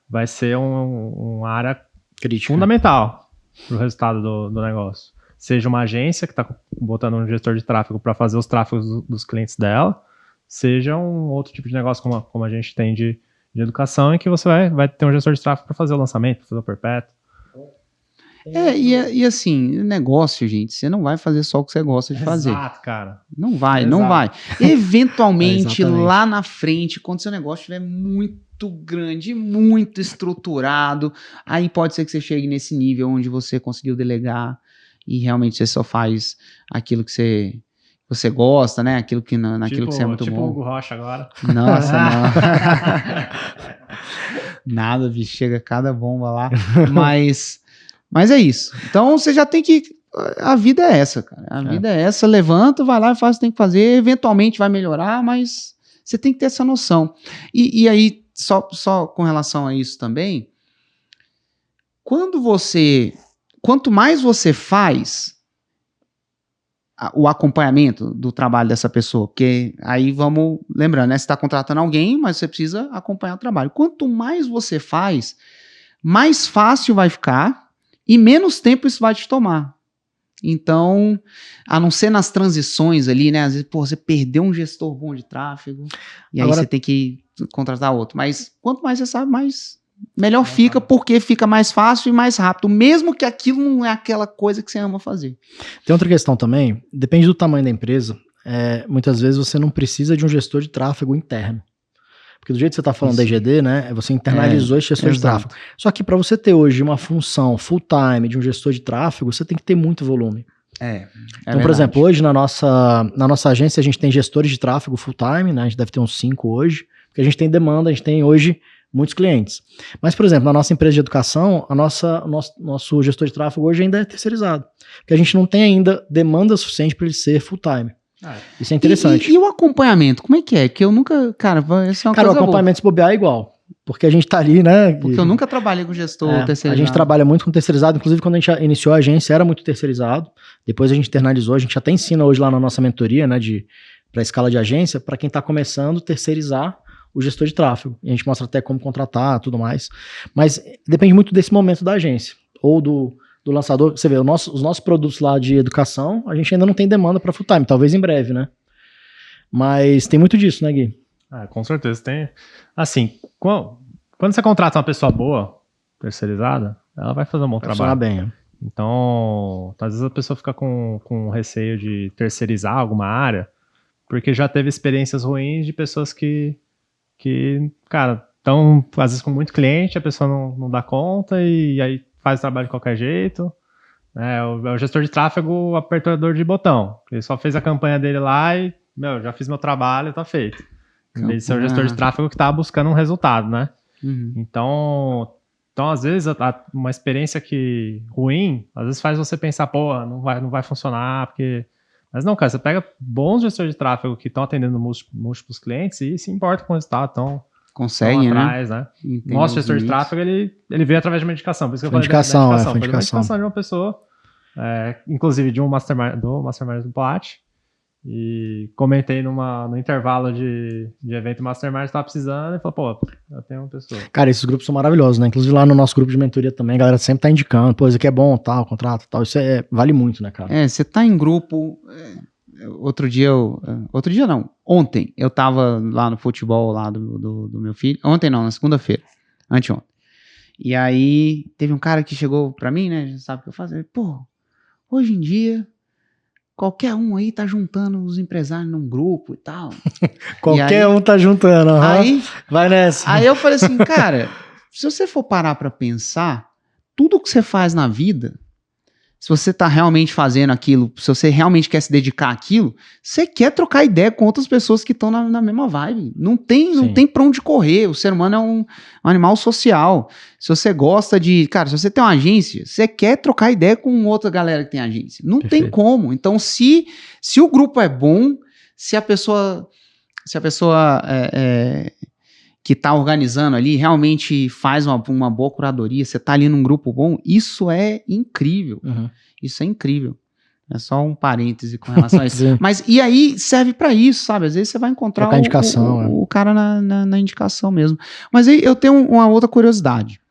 vai ser uma área crítica, fundamental para o resultado do negócio. Seja uma agência que está botando um gestor de tráfego para fazer os tráfegos dos clientes dela, seja um outro tipo de negócio como a gente tem de educação, em que você vai ter um gestor de tráfego para fazer o lançamento, para fazer o perpétuo. E assim, negócio, gente, você não vai fazer só o que você gosta de fazer. Exato, cara. Não vai. Eventualmente, lá na frente, quando seu negócio estiver muito grande, muito estruturado, aí pode ser que você chegue nesse nível onde você conseguiu delegar e realmente você só faz aquilo que você gosta, né? Aquilo que naquilo que você é muito bom. Tipo o Hugo Rocha agora. Nossa, não. Nada, bicho, chega cada bomba lá. Mas é isso. Então você já tem que... A vida é essa, cara. A vida é essa. Levanta, vai lá e faz o que tem que fazer. Eventualmente vai melhorar, mas você tem que ter essa noção. E aí, só com relação a isso também, quanto mais você faz o acompanhamento do trabalho dessa pessoa, porque aí vamos lembrando, né? Você está contratando alguém, mas você precisa acompanhar o trabalho. Quanto mais você faz, mais fácil vai ficar e menos tempo isso vai te tomar. Então, a não ser nas transições ali, né? Às vezes, você perdeu um gestor bom de tráfego e aí você tem que contratar outro. Mas quanto mais você sabe, melhor fica, porque fica mais fácil e mais rápido, mesmo que aquilo não é aquela coisa que você ama fazer. Tem outra questão também, depende do tamanho da empresa, muitas vezes você não precisa de um gestor de tráfego interno. Porque do jeito que você está falando da EGD, né, você internalizou esse gestor de tráfego. Só que para você ter hoje uma função full-time de um gestor de tráfego, você tem que ter muito volume. Então, verdade. Por exemplo, hoje na nossa agência a gente tem gestores de tráfego full-time, né, a gente deve ter uns 5 hoje, porque a gente tem demanda, a gente tem hoje muitos clientes. Mas, por exemplo, na nossa empresa de educação, nosso gestor de tráfego hoje ainda é terceirizado. Porque a gente não tem ainda demanda suficiente para ele ser full-time. Isso é interessante. E o acompanhamento, como é que é? Que eu nunca, cara, essa é uma coisa o acompanhamento se bobear é igual. Porque a gente tá ali, né? Porque eu nunca trabalhei com gestor terceirizado. A gente trabalha muito com terceirizado. Inclusive, quando a gente iniciou a agência, era muito terceirizado. Depois a gente internalizou. A gente até ensina hoje lá na nossa mentoria, né? Para a escala de agência, para quem tá começando, terceirizar o gestor de tráfego. E a gente mostra até como contratar, tudo mais. Mas depende muito desse momento da agência. Ou do lançador. Você vê, os nossos produtos lá de educação, a gente ainda não tem demanda para full time. Talvez em breve, né? Mas tem muito disso, né, Gui? Com certeza tem. Assim, quando você contrata uma pessoa boa, terceirizada, ela vai fazer um bom trabalho. Bem. Então, às vezes a pessoa fica com receio de terceirizar alguma área, porque já teve experiências ruins de pessoas que cara, estão às vezes com muito cliente, a pessoa não dá conta e aí faz o trabalho de qualquer jeito. O gestor de tráfego, o apertador de botão. Ele só fez a campanha dele lá e, já fiz meu trabalho, tá feito. Em vez de ser o gestor de tráfego que tá buscando um resultado, né? Uhum. Então, às vezes, uma experiência ruim, às vezes faz você pensar, porra, não vai funcionar, porque... Mas não, cara, você pega bons gestores de tráfego que estão atendendo múltiplos clientes e se importa com o resultado, estão atrás, né? Nosso gestor de tráfego, ele veio através de uma indicação, por isso que eu falei da indicação. Foi uma indicação de uma pessoa, inclusive de um mastermind do Plat, e comentei no intervalo de evento Mastermind, estava precisando, e falou, pô, eu tenho uma pessoa. Cara, esses grupos são maravilhosos, né? Inclusive lá no nosso grupo de mentoria também, a galera sempre tá indicando, pô, isso aqui é bom, tal, contrato, tal, isso vale muito, né, cara? Você tá em grupo, ontem, eu tava lá no futebol lá do meu filho, ontem não, na segunda-feira, anteontem, e aí teve um cara que chegou pra mim, né, já sabe o que eu faço, pô, hoje em dia, qualquer um aí tá juntando os empresários num grupo e tal. Qualquer um tá juntando. Aí, vai nessa. Aí eu falei assim, cara, se você for parar pra pensar, tudo que você faz na vida, se você tá realmente fazendo aquilo, se você realmente quer se dedicar àquilo, você quer trocar ideia com outras pessoas que estão na mesma vibe. Não tem pra onde correr. O ser humano é um animal social. Se você gosta cara, se você tem uma agência, você quer trocar ideia com outra galera que tem agência. Não tem como. Então, se o grupo é bom, se a pessoa que está organizando ali realmente faz uma boa curadoria, você está ali num grupo bom, isso é incrível. Uhum. Isso é incrível. É só um parêntese com relação a isso. Mas, e aí serve para isso, sabe? Às vezes você vai encontrar o cara na indicação mesmo. Mas aí eu tenho uma outra curiosidade.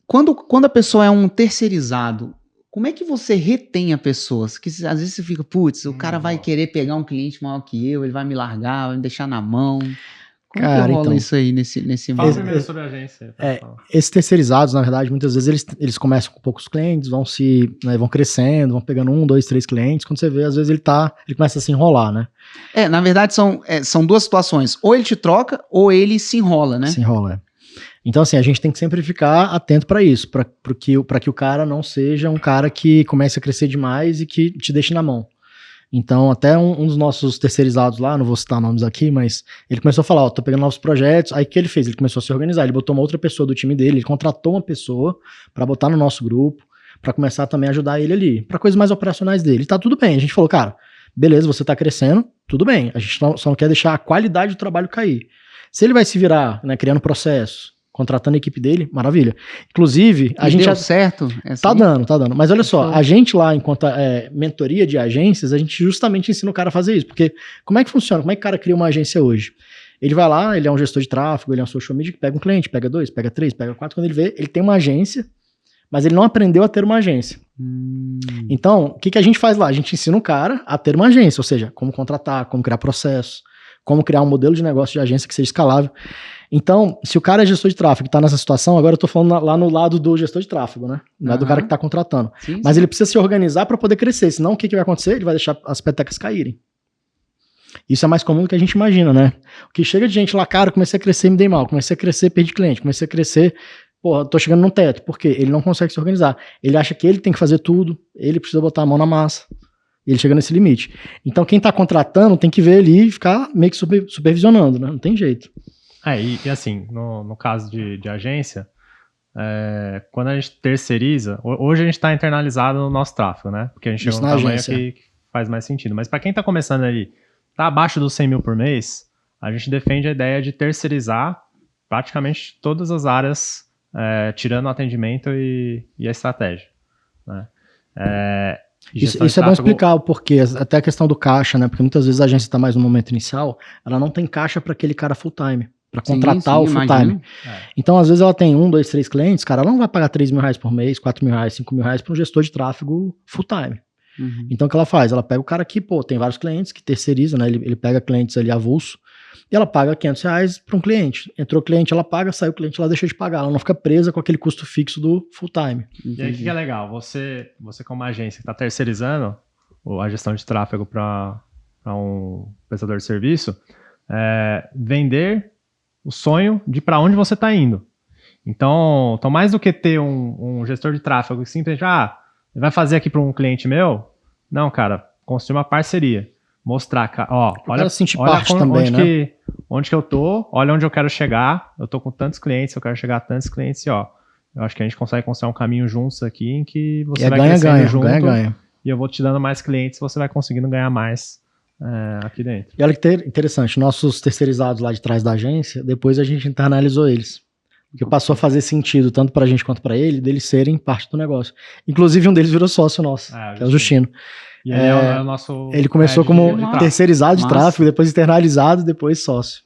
Quando a pessoa é um terceirizado, como é que você retém a pessoa? Que às vezes você fica, putz, o cara vai querer pegar um cliente maior que eu, ele vai me largar, vai me deixar na mão. Como é que rola então, isso aí nesse Fala primeiro sobre a agência. Esses terceirizados, na verdade, muitas vezes eles começam com poucos clientes, vão crescendo, vão pegando 1, 2, 3 clientes. Quando você vê, às vezes ele começa a se enrolar, né? Na verdade, são duas situações. Ou ele te troca, ou ele se enrola, né? Se enrola, Então, assim, a gente tem que sempre ficar atento para isso, para que o cara não seja um cara que comece a crescer demais e que te deixe na mão. Então, até um dos nossos terceirizados lá, não vou citar nomes aqui, mas ele começou a falar, tô pegando novos projetos. Aí o que ele fez? Ele começou a se organizar, ele botou uma outra pessoa do time dele, ele contratou uma pessoa para botar no nosso grupo, para começar também a ajudar ele ali, para coisas mais operacionais dele. E tá tudo bem, a gente falou, cara, beleza, você tá crescendo, tudo bem, a gente só não quer deixar a qualidade do trabalho cair. Se ele vai se virar, né, criando processos, contratando a equipe dele, maravilha. Inclusive, a gente deu certo? Tá dando. Mas olha só, a gente lá, enquanto mentoria de agências, a gente justamente ensina o cara a fazer isso. Porque como é que funciona? Como é que o cara cria uma agência hoje? Ele vai lá, ele é um gestor de tráfego, ele é um social media que pega um cliente, pega 2, pega 3, pega 4. Quando ele vê, ele tem uma agência, mas ele não aprendeu a ter uma agência. Então, o que a gente faz lá? A gente ensina o cara a ter uma agência, ou seja, como contratar, como criar processos, como criar um modelo de negócio de agência que seja escalável. Então, se o cara é gestor de tráfego e está nessa situação, agora eu estou falando lá no lado do gestor de tráfego, né? Não é do cara que está contratando. Sim. Mas ele precisa se organizar para poder crescer, senão o que vai acontecer? Ele vai deixar as petecas caírem. Isso é mais comum do que a gente imagina, né? O que chega de gente lá, cara, comecei a crescer e me dei mal, comecei a crescer, perdi cliente, comecei a crescer, porra, tô chegando num teto. Por quê? Ele não consegue se organizar. Ele acha que ele tem que fazer tudo, ele precisa botar a mão na massa. Ele chega nesse limite. Então, quem está contratando tem que ver ali e ficar meio que supervisionando, né? Não tem jeito. E assim, no caso de agência, quando a gente terceiriza, hoje a gente está internalizado no nosso tráfego, né? Porque a gente chegou num tamanho que faz mais sentido. Mas para quem está começando ali, está abaixo dos 100 mil por mês, a gente defende a ideia de terceirizar praticamente todas as áreas, tirando o atendimento e a estratégia, né? Isso é bom explicar o porquê, até a questão do caixa, né? Porque muitas vezes a agência está mais no momento inicial, ela não tem caixa para aquele cara full time, para contratar o full time. Então, às vezes ela tem 1, 2, 3 clientes, cara, ela não vai pagar R$3.000 por mês, R$4.000, R$5.000 para um gestor de tráfego full time. Então, o que ela faz? Ela pega o cara que, tem vários clientes que terceiriza, né? Ele pega clientes ali avulso e ela paga R$500 para um cliente. Entrou cliente, ela paga, saiu cliente, ela deixa de pagar. Ela não fica presa com aquele custo fixo do full time. E aí, o que é legal? Você como agência que está terceirizando a gestão de tráfego para um prestador de serviço, vender o sonho de para onde você está indo. Então, mais do que ter um gestor de tráfego que simplesmente, vai fazer aqui para um cliente meu? Não, cara, construir uma parceria. Mostrar, olha onde que eu tô, olha onde eu quero chegar, eu tô com tantos clientes, eu quero chegar a tantos clientes, eu acho que a gente consegue construir um caminho juntos aqui em que você vai crescendo junto e eu vou te dando mais clientes, você vai conseguindo ganhar mais aqui dentro. E olha que interessante, nossos terceirizados lá de trás da agência, depois a gente internalizou eles. Porque passou a fazer sentido, tanto pra gente quanto pra ele, deles serem parte do negócio. Inclusive, um deles virou sócio nosso, que é o Justino. E ele é o nosso... Ele começou como terceirizado de tráfego, depois internalizado, depois sócio.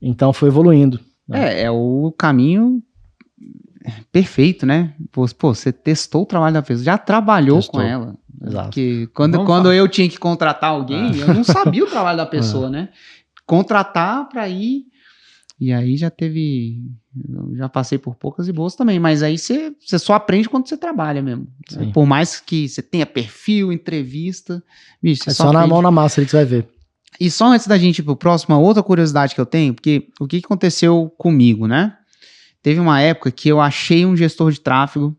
Então, foi evoluindo. Né? É o caminho perfeito, né? Você testou o trabalho da pessoa, já trabalhou com ela. Exato. Porque quando eu tinha que contratar alguém, eu não sabia o trabalho da pessoa, né? Contratar pra ir... E aí já passei por poucas e boas também, mas aí você só aprende quando você trabalha mesmo. Sim. Por mais que você tenha perfil, entrevista, bicho, você só na mão na massa ali que você vai ver. E só antes da gente ir pro próximo, uma outra curiosidade que eu tenho, porque o que aconteceu comigo, né? Teve uma época que eu achei um gestor de tráfego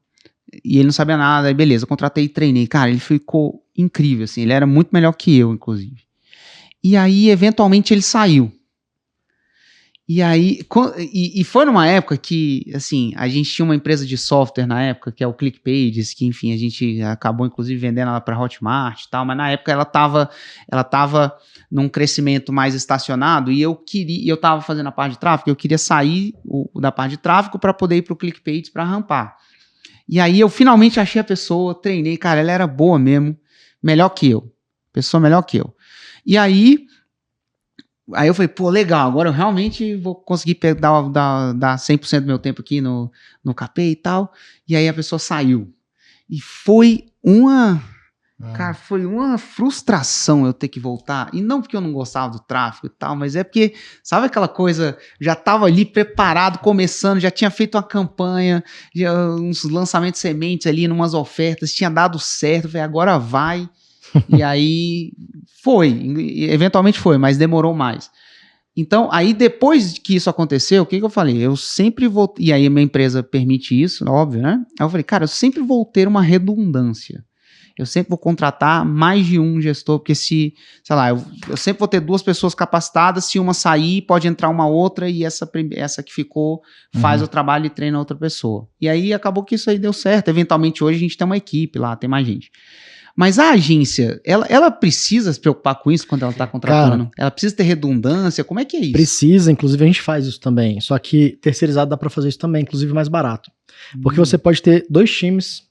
e ele não sabia nada, aí beleza, eu contratei e treinei. Cara, ele ficou incrível, assim, ele era muito melhor que eu, inclusive. E aí, eventualmente, ele saiu. E aí, e foi numa época que, assim, a gente tinha uma empresa de software na época, que é o ClickPages, que, enfim, a gente acabou, inclusive, vendendo ela para Hotmart e tal, mas na época ela tava num crescimento mais estacionado e eu tava fazendo a parte de tráfego, eu queria sair da parte de tráfego para poder ir pro ClickPages para rampar. E aí eu finalmente achei a pessoa, treinei, cara, ela era boa mesmo, melhor que eu, pessoa melhor que eu. E aí eu falei, legal, agora eu realmente vou conseguir dar 100% do meu tempo aqui no KP e tal. E aí a pessoa saiu. E foi cara, foi uma frustração eu ter que voltar. E não porque eu não gostava do tráfego e tal, mas é porque, sabe aquela coisa, já tava ali preparado, começando, já tinha feito uma campanha, uns lançamentos de sementes ali, numas ofertas, tinha dado certo, eu falei, agora vai. E aí eventualmente foi, mas demorou mais. Então, aí depois que isso aconteceu, o que eu falei? Eu sempre vou, e aí a minha empresa permite isso, óbvio, né? Aí eu falei, cara, eu sempre vou ter uma redundância. Eu sempre vou contratar mais de um gestor, porque sei lá, eu sempre vou ter 2 pessoas capacitadas, se uma sair, pode entrar uma outra, e essa que ficou faz o trabalho e treina outra pessoa. E aí acabou que isso aí deu certo. Eventualmente hoje a gente tem uma equipe lá, tem mais gente. Mas a agência, ela precisa se preocupar com isso quando ela está contratando? Cara, ela precisa ter redundância? Como é que é isso? Precisa, inclusive a gente faz isso também. Só que terceirizado dá para fazer isso também, inclusive mais barato. Porque você pode ter 2 times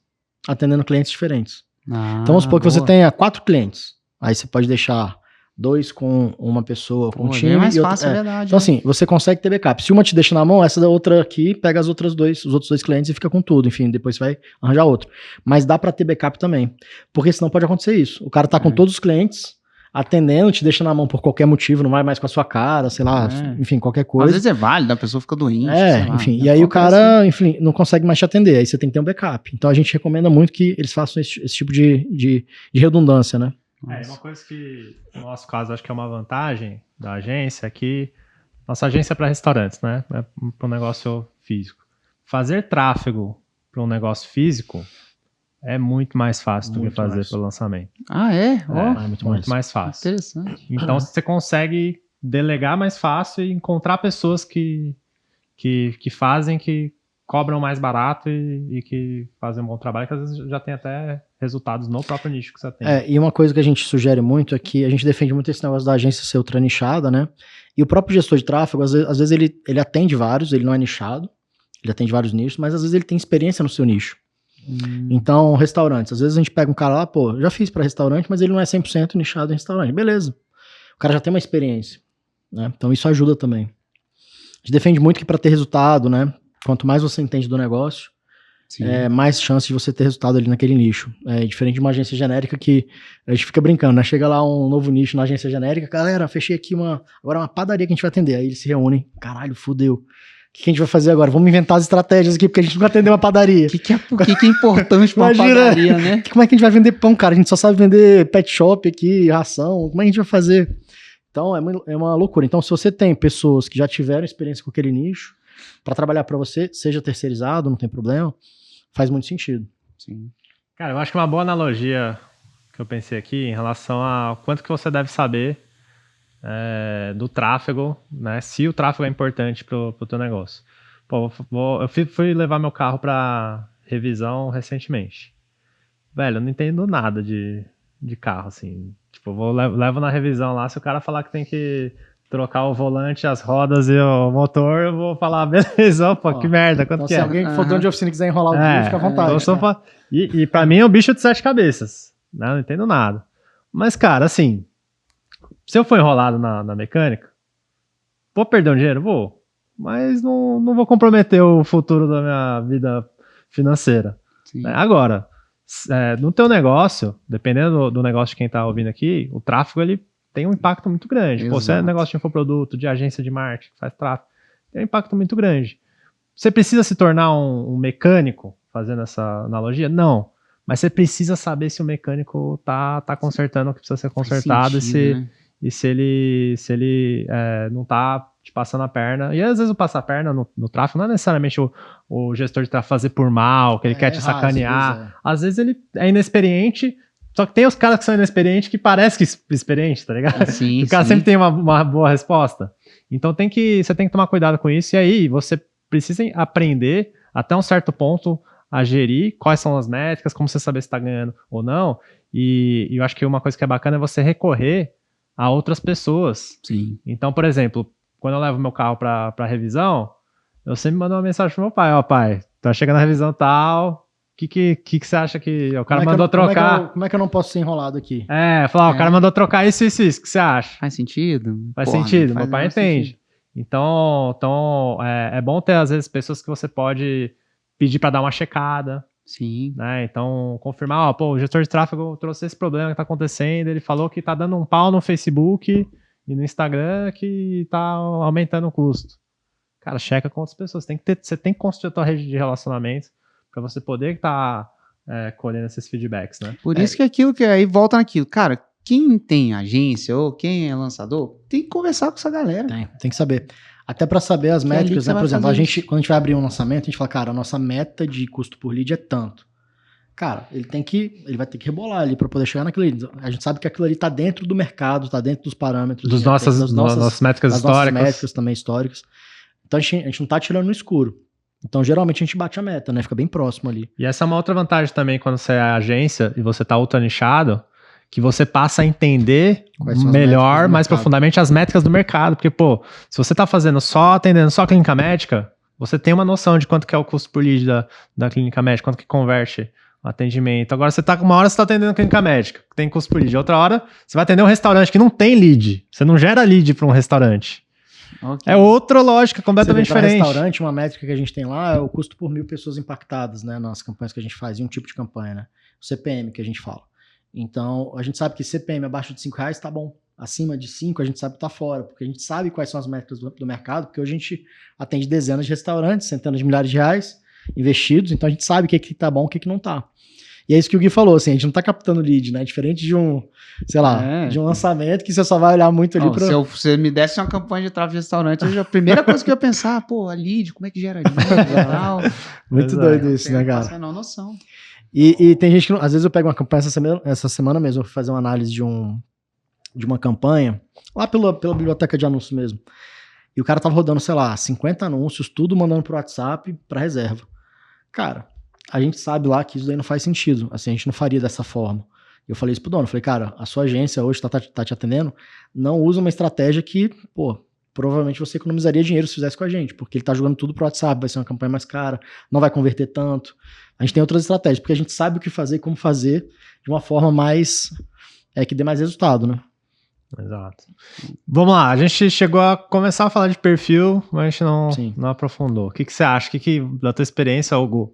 atendendo clientes diferentes. Então vamos supor que você tenha 4 clientes. Aí você pode deixar 2 com uma pessoa, com um time. É mais fácil, é verdade. Então assim, você consegue ter backup. Se uma te deixa na mão, essa da outra aqui pega os outros 2 clientes e fica com tudo. Enfim, depois vai arranjar outro. Mas dá pra ter backup também. Porque senão pode acontecer isso. O cara tá com todos os clientes, atendendo, te deixa na mão por qualquer motivo, não vai mais com a sua cara, sei lá, enfim, qualquer coisa. Às vezes é válido, a pesua fica doente. Enfim, e aí o cara, enfim, não consegue mais te atender, aí você tem que ter um backup. Então a gente recomenda muito que eles façam esse tipo de redundância, né? Uma coisa que, no nosso caso, acho que é uma vantagem da agência é que nossa agência é para restaurantes, né? É para um negócio físico. Fazer tráfego para um negócio físico é muito mais fácil do que fazer pelo lançamento. É muito mais fácil. Interessante. Então você consegue delegar mais fácil e encontrar pessoas que fazem, que cobram mais barato e que fazem um bom trabalho, que às vezes já tem até resultados no próprio nicho que você tem. E uma coisa que a gente sugere muito é que a gente defende muito esse negócio da agência ser ultra nichada, né? E o próprio gestor de tráfego, às vezes ele atende vários, ele não é nichado, ele atende vários nichos, mas às vezes ele tem experiência no seu nicho. Então, restaurantes. Às vezes a gente pega um cara lá, pô, já fiz pra restaurante, mas ele não é 100% nichado em restaurante. Beleza. O cara já tem uma experiência, né? Então isso ajuda também. A gente defende muito que para ter resultado, né? Quanto mais você entende do negócio, mais chance de você ter resultado ali naquele nicho. É diferente de uma agência genérica que a gente fica brincando, né? Chega lá um novo nicho na agência genérica, galera, fechei aqui agora uma padaria que a gente vai atender. Aí eles se reúnem, caralho, fudeu. O que a gente vai fazer agora? Vamos inventar as estratégias aqui, porque a gente nunca atendeu uma padaria. O que é importante pra uma padaria, né? Como é que a gente vai vender pão, cara? A gente só sabe vender pet shop aqui, ração. Como é que a gente vai fazer? Então, é uma loucura. Então, se você tem pessoas que já tiveram experiência com aquele nicho, para trabalhar para você, seja terceirizado, não tem problema, faz muito sentido. Sim. Cara, eu acho que uma boa analogia que eu pensei aqui em relação a quanto que você deve saber do tráfego, né? Se o tráfego é importante pro teu negócio. Pô, eu fui levar meu carro para revisão recentemente. Velho, eu não entendo nada de carro, assim. Tipo, levo na revisão lá, se o cara falar que tem que trocar o volante, as rodas e o motor, eu vou falar, beleza, opa, que merda, quanto então, que se é? alguém que for dono de oficina quiser enrolar o dia, fica à vontade. Então, e pra mim é um bicho de 7 cabeças, né? Eu não entendo nada. Mas, cara, assim, se eu for enrolado na mecânica, vou perder um dinheiro? Vou. Mas não vou comprometer o futuro da minha vida financeira. Né? Agora, no teu negócio, dependendo do negócio de quem tá ouvindo aqui, o tráfego, ele tem um impacto muito grande. Pô, se é negócio de infoproduto, de agência de marketing, faz tráfego, tem um impacto muito grande. Você precisa se tornar um mecânico, fazendo essa analogia? Não. Mas você precisa saber se o mecânico tá consertando o que precisa ser consertado e se ele não tá te passando a perna. E às vezes o passar a perna no tráfego não é necessariamente o gestor de tráfego fazer por mal, que ele quer te sacanear. Às vezes ele é inexperiente, só que tem os caras que são inexperientes que parecem experientes, tá ligado? O cara sempre tem uma boa resposta. Então você tem que tomar cuidado com isso. E aí você precisa aprender até um certo ponto a gerir quais são as métricas, como você saber se está ganhando ou não. E eu acho que uma coisa que é bacana é você recorrer a outras pessoas. Sim. Então, por exemplo, quando eu levo meu carro para revisão, eu sempre mando uma mensagem pro meu pai: ó, pai, tá chegando a revisão tal, o que você acha que o cara mandou trocar? Como é que eu não posso ser enrolado aqui? O cara mandou trocar isso, o que você acha? Faz sentido? Faz sentido, meu pai entende. Sentido. Então é bom ter, às vezes, pessoas que você pode pedir para dar uma checada. Sim. Né? Então, confirmar, o gestor de tráfego trouxe esse problema que tá acontecendo, ele falou que tá dando um pau no Facebook e no Instagram que tá aumentando o custo. Cara, checa com outras pessoas. Você tem que construir a tua rede de relacionamentos para você poder estar colhendo esses feedbacks, né? Por isso que aquilo que aí volta naquilo. Cara, quem tem agência ou quem é lançador, tem que conversar com essa galera. Tem que saber. Até para saber as métricas, né? Por exemplo, quando a gente vai abrir um lançamento, a gente fala, cara, a nossa meta de custo por lead é tanto. Cara, ele vai ter que rebolar ali para poder chegar naquilo ali. A gente sabe que aquilo ali tá dentro do mercado, tá dentro dos parâmetros. Das nossas métricas históricas. Nossas métricas também históricas. Então a gente não tá tirando no escuro. Então geralmente a gente bate a meta, né? Fica bem próximo ali. E essa é uma outra vantagem também quando você é agência e você tá ultra nichado, que você passa a entender melhor, mais profundamente as métricas do mercado. Porque, se você tá atendendo só a clínica médica, você tem uma noção de quanto que é o custo por lead da clínica médica, quanto que converte o atendimento. Agora, uma hora você tá atendendo a clínica médica, que tem custo por lead. Outra hora, você vai atender um restaurante que não tem lead. Você não gera lead para um restaurante. Okay. É outra lógica, completamente diferente. No restaurante, uma métrica que a gente tem lá é o custo por 1.000 pessoas impactadas, né? Nas campanhas que a gente faz, em um tipo de campanha, né? O CPM que a gente fala. Então, a gente sabe que CPM abaixo de R$5 tá bom. Acima de 5 a gente sabe que tá fora, porque a gente sabe quais são as métricas do mercado, porque hoje a gente atende dezenas de restaurantes, centenas de milhares de reais investidos, então a gente sabe o que tá bom e o que não tá. E é isso que o Gui falou, assim, a gente não tá captando lead, né? Diferente de um, sei lá, de um lançamento que você só vai olhar muito ali Se você me desse uma campanha de tráfego de restaurante, a primeira coisa que eu ia pensar, a lead, como é que gera lead e tal. Muito doido isso, né, cara? Não tem noção. E tem gente que, às vezes eu pego uma campanha, essa semana mesmo, eu fui fazer uma análise de uma campanha, lá pela biblioteca de anúncios mesmo. E o cara tava rodando, sei lá, 50 anúncios, tudo mandando pro WhatsApp pra reserva. Cara, a gente sabe lá que isso daí não faz sentido. Assim, a gente não faria dessa forma. Eu falei isso pro dono, falei, cara, a sua agência hoje tá te atendendo, não usa uma estratégia que, provavelmente você economizaria dinheiro se fizesse com a gente, porque ele tá jogando tudo pro WhatsApp, vai ser uma campanha mais cara, não vai converter tanto. A gente tem outras estratégias, porque a gente sabe o que fazer e como fazer de uma forma mais... que dê mais resultado, né? Exato. Vamos lá, a gente chegou a começar a falar de perfil, mas a gente não aprofundou. O que você acha? Da tua experiência, Hugo,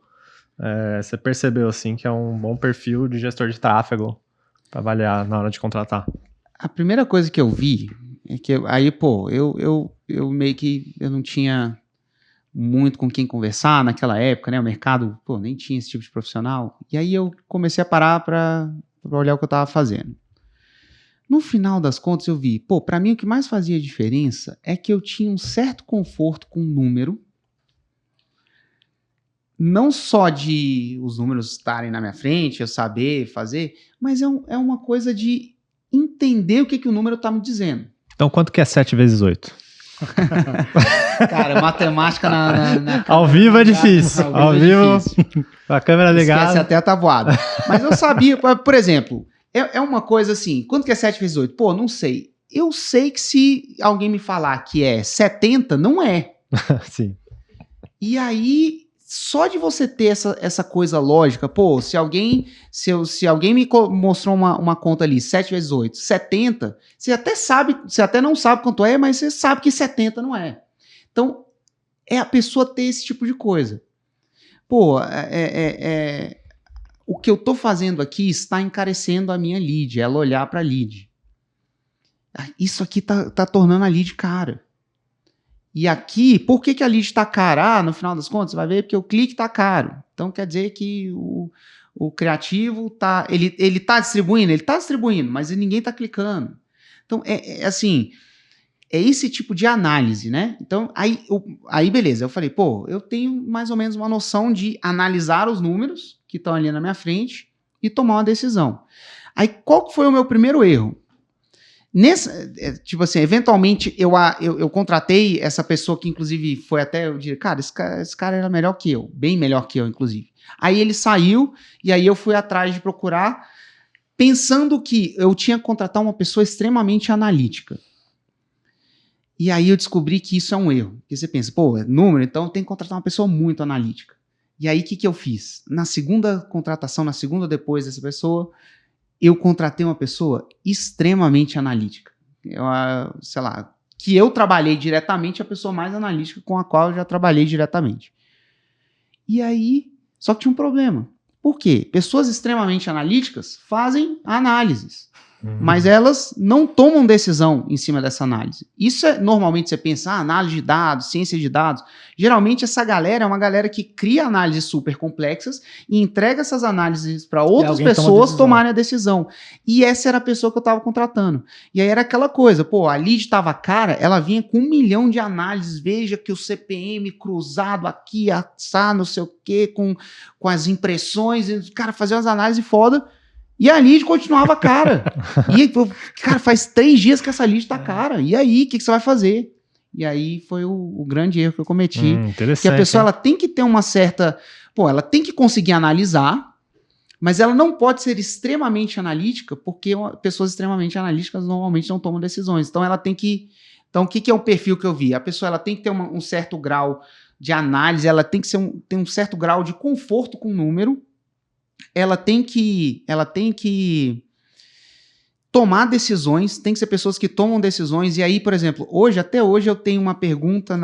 você percebeu assim que é um bom perfil de gestor de tráfego para avaliar na hora de contratar? A primeira coisa que eu vi é que eu meio que eu não tinha muito com quem conversar naquela época, né? O mercado, nem tinha esse tipo de profissional. E aí eu comecei a parar para olhar o que eu estava fazendo. No final das contas eu vi, para mim o que mais fazia diferença é que eu tinha um certo conforto com o número, não só de os números estarem na minha frente, eu saber fazer, mas é uma coisa de entender o que o número está me dizendo. Então quanto que é 7 vezes 8? Cara, matemática na ao vivo é difícil. Ao vivo, a câmera ligada. Esquece até a tabuada. Mas eu sabia, por exemplo... É uma coisa assim, quanto que é 7 vezes 8? Não sei. Eu sei que se alguém me falar que é 70, não é. Sim. E aí, só de você ter essa coisa lógica, se alguém me mostrou uma conta ali, 7 vezes 8, 70, você até não sabe quanto é, mas você sabe que 70 não é. Então, é a pessoa ter esse tipo de coisa. O que eu estou fazendo aqui está encarecendo a minha lead, ela olhar para a lead. Isso aqui tá tornando a lead cara. E aqui, por que a lead está cara? No final das contas, você vai ver porque o clique está caro. Então quer dizer que o criativo tá... Ele está distribuindo? Ele está distribuindo, mas ninguém está clicando. Então, assim... É esse tipo de análise, né? Então, aí beleza. Eu falei, eu tenho mais ou menos uma noção de analisar os números que estão ali na minha frente e tomar uma decisão. Aí, qual que foi o meu primeiro erro? Tipo assim, eventualmente eu contratei essa pessoa que, inclusive, foi até... Eu diria, cara, esse cara era melhor que eu. Bem melhor que eu, inclusive. Aí ele saiu e aí eu fui atrás de procurar, pensando que eu tinha que contratar uma pessoa extremamente analítica. E aí eu descobri que isso é um erro. Porque você pensa, número, então tem que contratar uma pessoa muito analítica. E aí o que eu fiz? Na segunda contratação, depois dessa pessoa, eu contratei uma pessoa extremamente analítica. Que eu trabalhei diretamente, a pessoa mais analítica com a qual eu já trabalhei diretamente. E aí, só que tinha um problema. Por quê? Pessoas extremamente analíticas fazem análises. Mas elas não tomam decisão em cima dessa análise. Isso normalmente você pensa, análise de dados, ciência de dados. Geralmente essa galera é uma galera que cria análises super complexas e entrega essas análises para outras pessoas tomarem a decisão. E essa era a pessoa que eu estava contratando. E aí era aquela coisa, a lead estava cara, ela vinha com 1 milhão de análises, veja que o CPM cruzado aqui, não sei o quê, com as impressões, e o cara fazia umas análises foda. E a lead continuava cara. E, cara, faz 3 dias que essa lead tá cara. E aí, o que você vai fazer? E aí foi o grande erro que eu cometi. Que a pessoa ela tem que ter uma certa... ela tem que conseguir analisar, mas ela não pode ser extremamente analítica, porque pessoas extremamente analíticas normalmente não tomam decisões. Então, ela tem que... Então, o que é o perfil que eu vi? A pessoa ela tem que ter um certo grau de análise, ela tem que ter um certo grau de conforto com o número, ela tem que tomar decisões, tem que ser pessoas que tomam decisões. E aí, por exemplo, até hoje eu tenho uma pergunta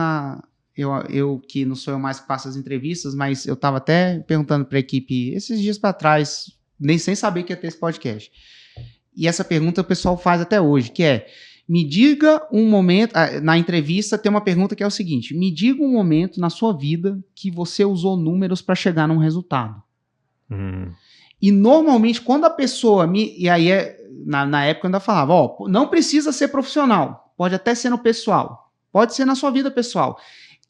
eu que não sou eu mais que faço as entrevistas, mas eu estava até perguntando para a equipe esses dias para trás, nem sem saber que ia ter esse podcast. E essa pergunta o pessoal faz até hoje, que é, me diga um momento, na entrevista tem uma pergunta que é o seguinte, me diga um momento na sua vida que você usou números para chegar num resultado. E normalmente quando a pessoa e aí na época eu ainda falava, não precisa ser profissional, pode até ser no pessoal, pode ser na sua vida pessoal.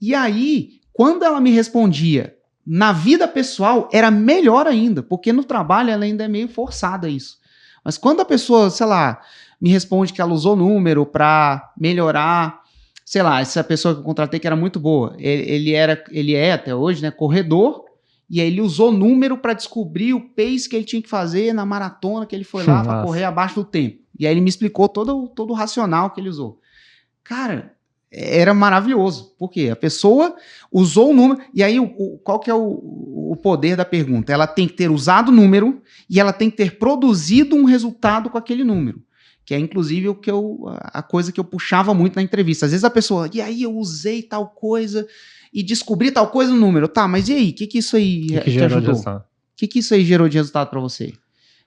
E aí, quando ela me respondia na vida pessoal, era melhor ainda, porque no trabalho ela ainda é meio forçada isso. Mas quando a pessoa, sei lá, me responde que ela usou número para melhorar, sei lá, essa pessoa que eu contratei que era muito boa, ele é até hoje, né, corredor. E aí ele usou número para descobrir o pace que ele tinha que fazer na maratona que ele foi lá para correr abaixo do tempo. E aí ele me explicou todo o racional que ele usou. Cara, era maravilhoso. Por quê? A pessoa usou o número, e aí qual que é o poder da pergunta? Ela tem que ter usado o número e ela tem que ter produzido um resultado com aquele número. Que é, inclusive, a coisa que eu puxava muito na entrevista. Às vezes a pessoa, e aí eu usei tal coisa e descobri tal coisa no número. Tá, mas e aí? O que isso aí te ajudou? O que isso aí gerou de resultado para você?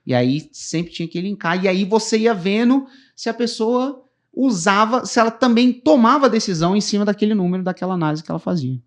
E aí sempre tinha que linkar. E aí você ia vendo se a pessoa usava, se ela também tomava decisão em cima daquele número, daquela análise que ela fazia.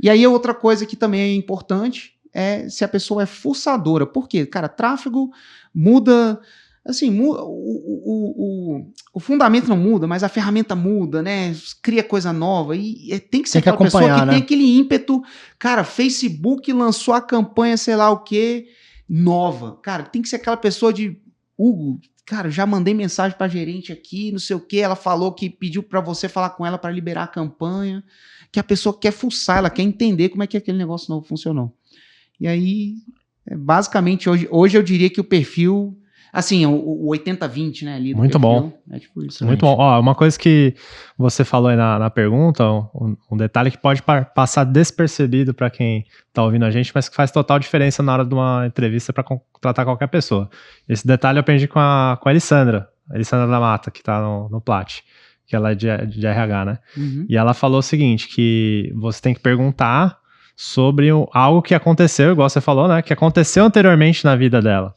E aí outra coisa que também é importante é se a pessoa é fuçadora. Por quê? Cara, tráfego muda... Assim, o fundamento não muda, mas a ferramenta muda, né? Cria coisa nova. E tem que ser aquela pessoa que tem aquele ímpeto. Cara, Facebook lançou a campanha, sei lá o quê, nova. Cara, tem que ser aquela pessoa de... Hugo, cara, já mandei mensagem pra gerente aqui, não sei o quê. Ela falou que pediu pra você falar com ela pra liberar a campanha. Que a pessoa quer fuçar, ela quer entender como é que aquele negócio novo funcionou. E aí, basicamente, hoje eu diria que o perfil... Assim, o 80-20, né? Ali do muito perfil, bom. É tipo isso. Muito bom. Ó, uma coisa que você falou aí na pergunta, um detalhe que pode passar despercebido para quem tá ouvindo a gente, mas que faz total diferença na hora de uma entrevista para contratar qualquer pessoa. Esse detalhe eu aprendi com a Elissandra da Mata, que tá no Plat, que ela é de RH, né? Uhum. E ela falou o seguinte, que você tem que perguntar sobre algo que aconteceu, igual você falou, né? Que aconteceu anteriormente na vida dela.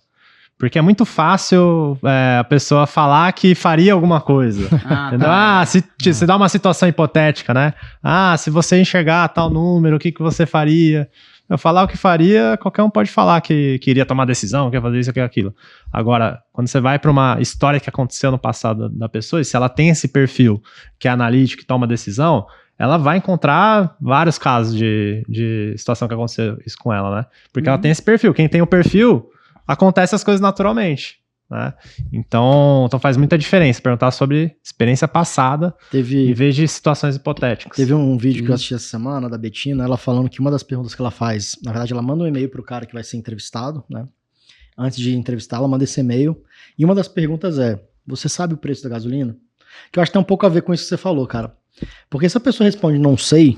Porque é muito fácil a pessoa falar que faria alguma coisa. Entendeu? Tá. Se dá uma situação hipotética, né? Se você enxergar tal número, o que você faria? Eu falar o que faria, qualquer um pode falar que iria tomar decisão, que ia fazer isso, que aquilo. Agora, quando você vai para uma história que aconteceu no passado da pessoa, e se ela tem esse perfil que é analítico, que toma decisão, ela vai encontrar vários casos de situação que aconteceu isso com ela, né? Porque ela tem esse perfil. Quem tem o perfil... acontece as coisas naturalmente, né? Então faz muita diferença perguntar sobre experiência passada em vez de situações hipotéticas. Teve um vídeo que eu assisti essa semana da Betina, ela falando que uma das perguntas que ela faz, na verdade ela manda um e-mail pro cara que vai ser entrevistado, né? Antes de entrevistar, ela manda esse e-mail e uma das perguntas é, você sabe o preço da gasolina? Que eu acho que tem um pouco a ver com isso que você falou, cara. Porque se a pessoa responde não sei,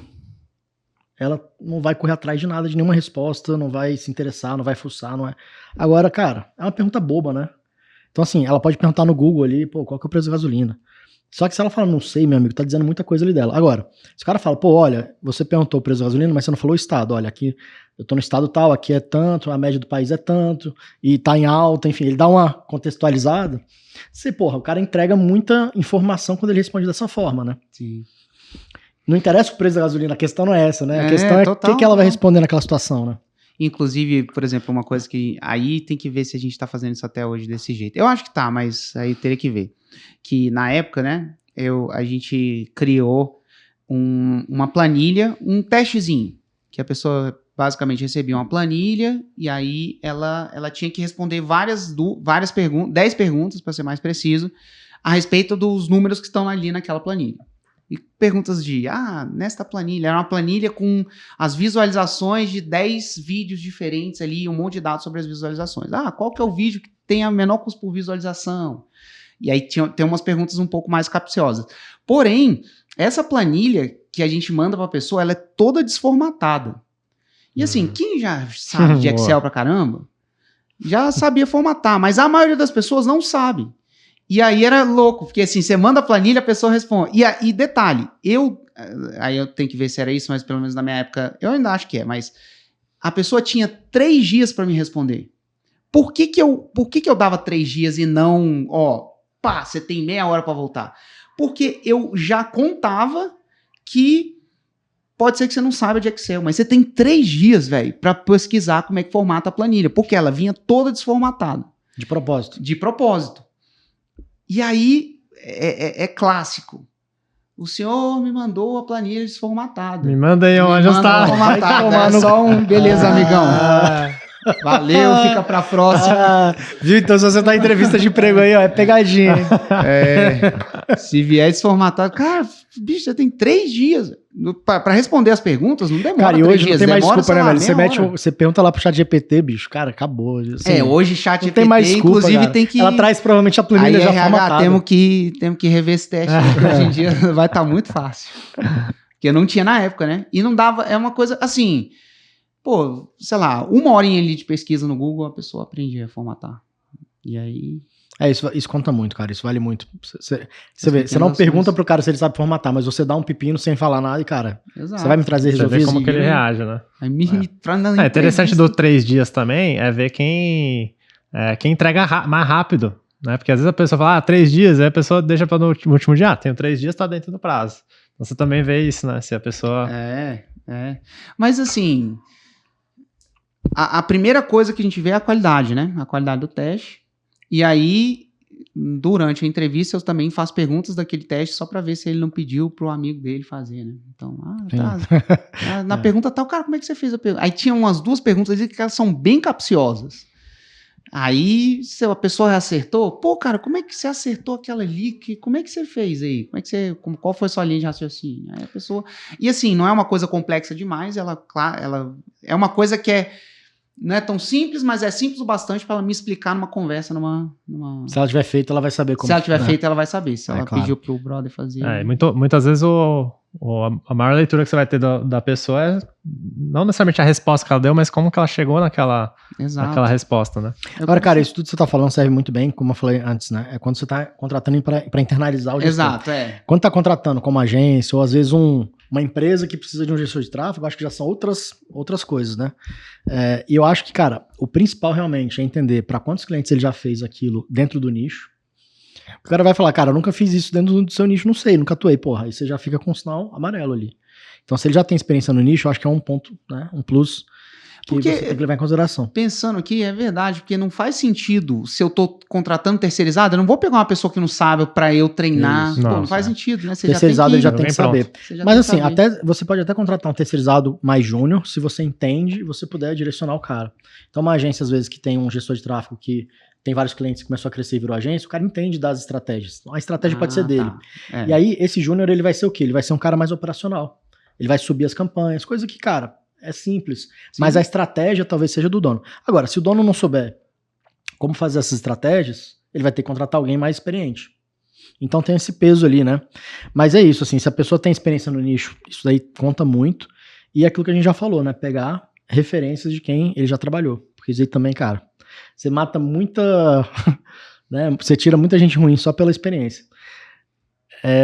ela não vai correr atrás de nada, de nenhuma resposta, não vai se interessar, não vai fuçar, não é... Agora, cara, é uma pergunta boba, né? Então, assim, ela pode perguntar no Google ali, pô, qual que é o preço da gasolina? Só que se ela fala, não sei, meu amigo, tá dizendo muita coisa ali dela. Agora, se o cara fala, pô, olha, você perguntou o preço da gasolina, mas você não falou o estado. Olha, aqui, eu tô no estado tal, aqui é tanto, a média do país é tanto, e tá em alta, enfim, ele dá uma contextualizada. O cara entrega muita informação quando ele responde dessa forma, né? Sim. Não interessa o preço da gasolina, a questão não é essa, né? A questão é o que ela vai responder naquela situação, né? Inclusive, por exemplo, uma coisa que aí tem que ver se a gente tá fazendo isso até hoje desse jeito. Eu acho que tá, mas aí teria que ver. Que na época, né, a gente criou uma planilha, um testezinho, que a pessoa basicamente recebia uma planilha e aí ela tinha que responder várias perguntas, 10 perguntas, para ser mais preciso, a respeito dos números que estão ali naquela planilha. E perguntas nesta planilha, era uma planilha com as visualizações de 10 vídeos diferentes ali, um monte de dados sobre as visualizações. Qual que é o vídeo que tem a menor custo por visualização? E aí tem umas perguntas um pouco mais capciosas. Porém, essa planilha que a gente manda para a pessoa, ela é toda desformatada. E assim, quem já sabe de Excel pra caramba, já sabia formatar, mas a maioria das pessoas não sabe. E aí era louco, porque assim, você manda a planilha, a pessoa responde. E detalhe, aí eu tenho que ver se era isso, mas pelo menos na minha época, eu ainda acho que é, mas a pessoa tinha 3 dias para me responder. Por que eu dava 3 dias e não, você tem meia hora para voltar? Porque eu já contava que pode ser que você não saiba de Excel, mas você tem 3 dias, velho, para pesquisar como é que formata a planilha, porque ela vinha toda desformatada. De propósito. De propósito. E aí, é clássico. O senhor me mandou a planilha desformatada. Me manda aí uma ajustada. É só beleza, amigão. Valeu, fica pra próxima. Viu? Então, se você tá em entrevista de emprego aí, é pegadinha, hein? Se vier desformatado, cara, bicho, você tem 3 dias. Pra responder as perguntas, não demora. Cara, e 3 hoje dias, não tem mais demora, desculpa, né, sei lá, velho? meia hora. Você pergunta lá pro chat GPT, bicho. Cara, acabou. Assim, Hoje chat não GPT, tem mais desculpa, inclusive, cara. tem que... Ela traz provavelmente a planilha Aí, já RH, formatada. temos que rever esse teste, porque hoje em dia vai estar muito fácil. Porque não tinha na época, né? E não dava, é uma coisa, assim, pô, sei lá, 1 horinha ali de pesquisa no Google, a pessoa aprendia a formatar. E aí... Isso conta muito, cara. Isso vale muito. Você pequenas não ações. pergunta pro cara se ele sabe formatar, mas você dá um pepino sem falar nada e, cara, Exato. você vai me trazer Você vê resolvido? como que ele reage, né? Aí me traz na É interessante entrevista. do 3 dias também é ver quem entrega mais rápido, né? Porque às vezes a pessoa fala, 3 dias, aí a pessoa deixa para no último dia, tenho 3 dias, tá dentro do prazo. Então você também vê isso, né? Se a pessoa... Mas assim, a primeira coisa que a gente vê é a qualidade, né? A qualidade do teste. E aí, durante a entrevista, eu também faço perguntas daquele teste só para ver se ele não pediu pro amigo dele fazer, né? Então, na pergunta tal, cara, como é que você fez a pergunta? Aí tinha umas 2 perguntas que elas são bem capciosas. Aí, se a pessoa acertou, pô, cara, como é que você acertou aquela ali? Como é que você fez aí? Qual foi a sua linha de raciocínio? Aí a pessoa... E assim, não é uma coisa complexa demais, ela é uma coisa que não é tão simples, mas é simples o bastante para ela me explicar numa conversa, Se ela tiver feito, ela vai saber como. Se ela tiver feito, ela vai saber. Se ela claro. pediu pro brother fazer... Muitas vezes a maior leitura que você vai ter da pessoa é não necessariamente a resposta que ela deu, mas como que ela chegou naquela resposta, né? Agora, cara, isso tudo que você tá falando serve muito bem, como eu falei antes, né? É quando você tá contratando para internalizar o gestor. Exato, Quando tá contratando como agência, ou às vezes uma empresa que precisa de um gestor de tráfego, acho que já são outras coisas, né? E eu acho que, cara, o principal realmente é entender para quantos clientes ele já fez aquilo dentro do nicho. O cara vai falar, cara, eu nunca fiz isso dentro do seu nicho, não sei, nunca atuei, porra. Aí você já fica com um sinal amarelo ali. Então, se ele já tem experiência no nicho, eu acho que é um ponto, né? Um plus que você tem que levar em consideração. Pensando aqui, é verdade, porque não faz sentido, se eu tô contratando terceirizado, eu não vou pegar uma pessoa que não sabe pra eu treinar. Isso. Não faz sentido, né? Você terceirizado ele já tem que saber. Mas assim, saber. você pode até contratar um terceirizado mais júnior, se você entende e você puder direcionar o cara. Então, uma agência, às vezes, que tem um gestor de tráfego que tem vários clientes que começou a crescer e virou agência, o cara entende das estratégias. Então, a estratégia pode ser dele. Tá. E aí, esse júnior, ele vai ser o quê? Ele vai ser um cara mais operacional. Ele vai subir as campanhas, coisa que, cara, é simples. Sim. Mas a estratégia talvez seja do dono. Agora, se o dono não souber como fazer essas estratégias, ele vai ter que contratar alguém mais experiente. Então tem esse peso ali, né? Mas é isso, assim, se a pessoa tem experiência no nicho, isso daí conta muito. E é aquilo que a gente já falou, né? Pegar referências de quem ele já trabalhou. Porque isso aí também, cara, você mata muita... né? Você tira muita gente ruim só pela experiência.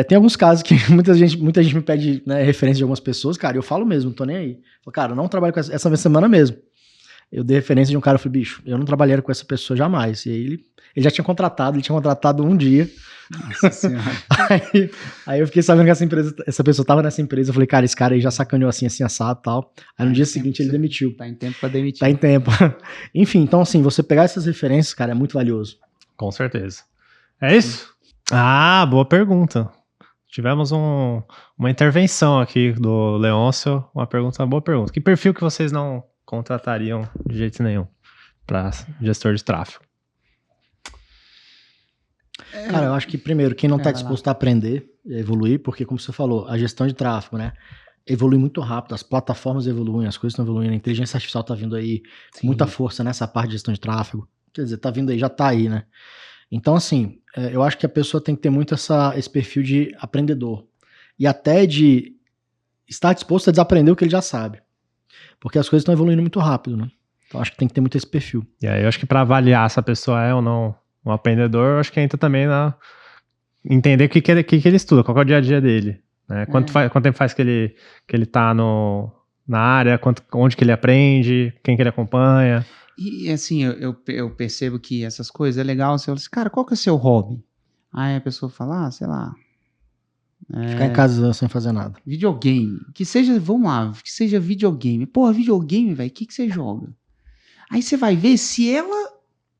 Tem alguns casos que muita gente me pede, né, referência de algumas pessoas, cara, eu falo mesmo, não tô nem aí. Falo, cara, eu não trabalho com essa semana mesmo. Eu dei referência de um cara, eu falei, bicho, eu não trabalharia com essa pessoa jamais. E aí ele já tinha contratado, um dia. Nossa senhora. Aí eu fiquei sabendo que essa pessoa tava nessa empresa, eu falei, cara, esse cara aí já sacaneou assim, assado e tal. Aí no dia seguinte ele demitiu. Tá em tempo pra demitir. Tá em tempo. Enfim, então assim, você pegar essas referências, cara, é muito valioso. Com certeza. É isso? Boa pergunta. Tivemos uma intervenção aqui do Leôncio, uma boa pergunta. Que perfil que vocês não contratariam de jeito nenhum para gestor de tráfego? Cara, eu acho que primeiro, quem não tá disposto a aprender e a evoluir, porque como você falou, a gestão de tráfego, né, evolui muito rápido, as plataformas evoluem, as coisas estão evoluindo, a inteligência artificial tá vindo aí, com muita força nessa parte de gestão de tráfego, quer dizer, tá vindo aí, já tá aí, né. Então, assim, eu acho que a pessoa tem que ter muito esse perfil de aprendedor. E até de estar disposto a desaprender o que ele já sabe. Porque as coisas estão evoluindo muito rápido, né? Então, acho que tem que ter muito esse perfil. E aí, eu acho que para avaliar se a pessoa é ou não um aprendedor, eu acho que entra também na entender o que ele estuda, qual é o dia a dia dele. Né? Quanto tempo faz que ele tá na área, onde que ele aprende, quem que ele acompanha. E assim, eu percebo que essas coisas é legal, você fala assim, cara, qual que é o seu hobby? Aí a pessoa fala, sei lá... Ficar em casa sem fazer nada. Videogame. Que seja, vamos lá, que seja videogame. Porra, videogame, velho, o que você joga? Aí você vai ver se ela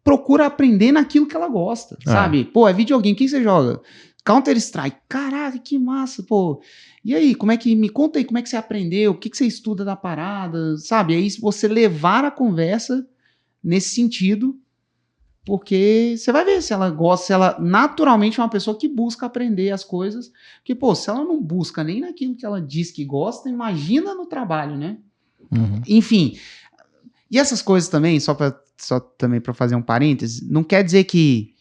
procura aprender naquilo que ela gosta, sabe? Pô, é videogame, o que você joga? Counter-Strike. Caraca, que massa, pô. E aí, me conta aí, como é que você aprendeu? O que você estuda da parada, sabe? Aí você levar a conversa nesse sentido, Porque você vai ver se ela gosta, se ela naturalmente é uma pessoa que busca aprender as coisas. Porque, pô, se ela não busca nem naquilo que ela diz que gosta, imagina no trabalho, né? Uhum. Enfim, e essas coisas também, só também para fazer um parêntese, não quer dizer que,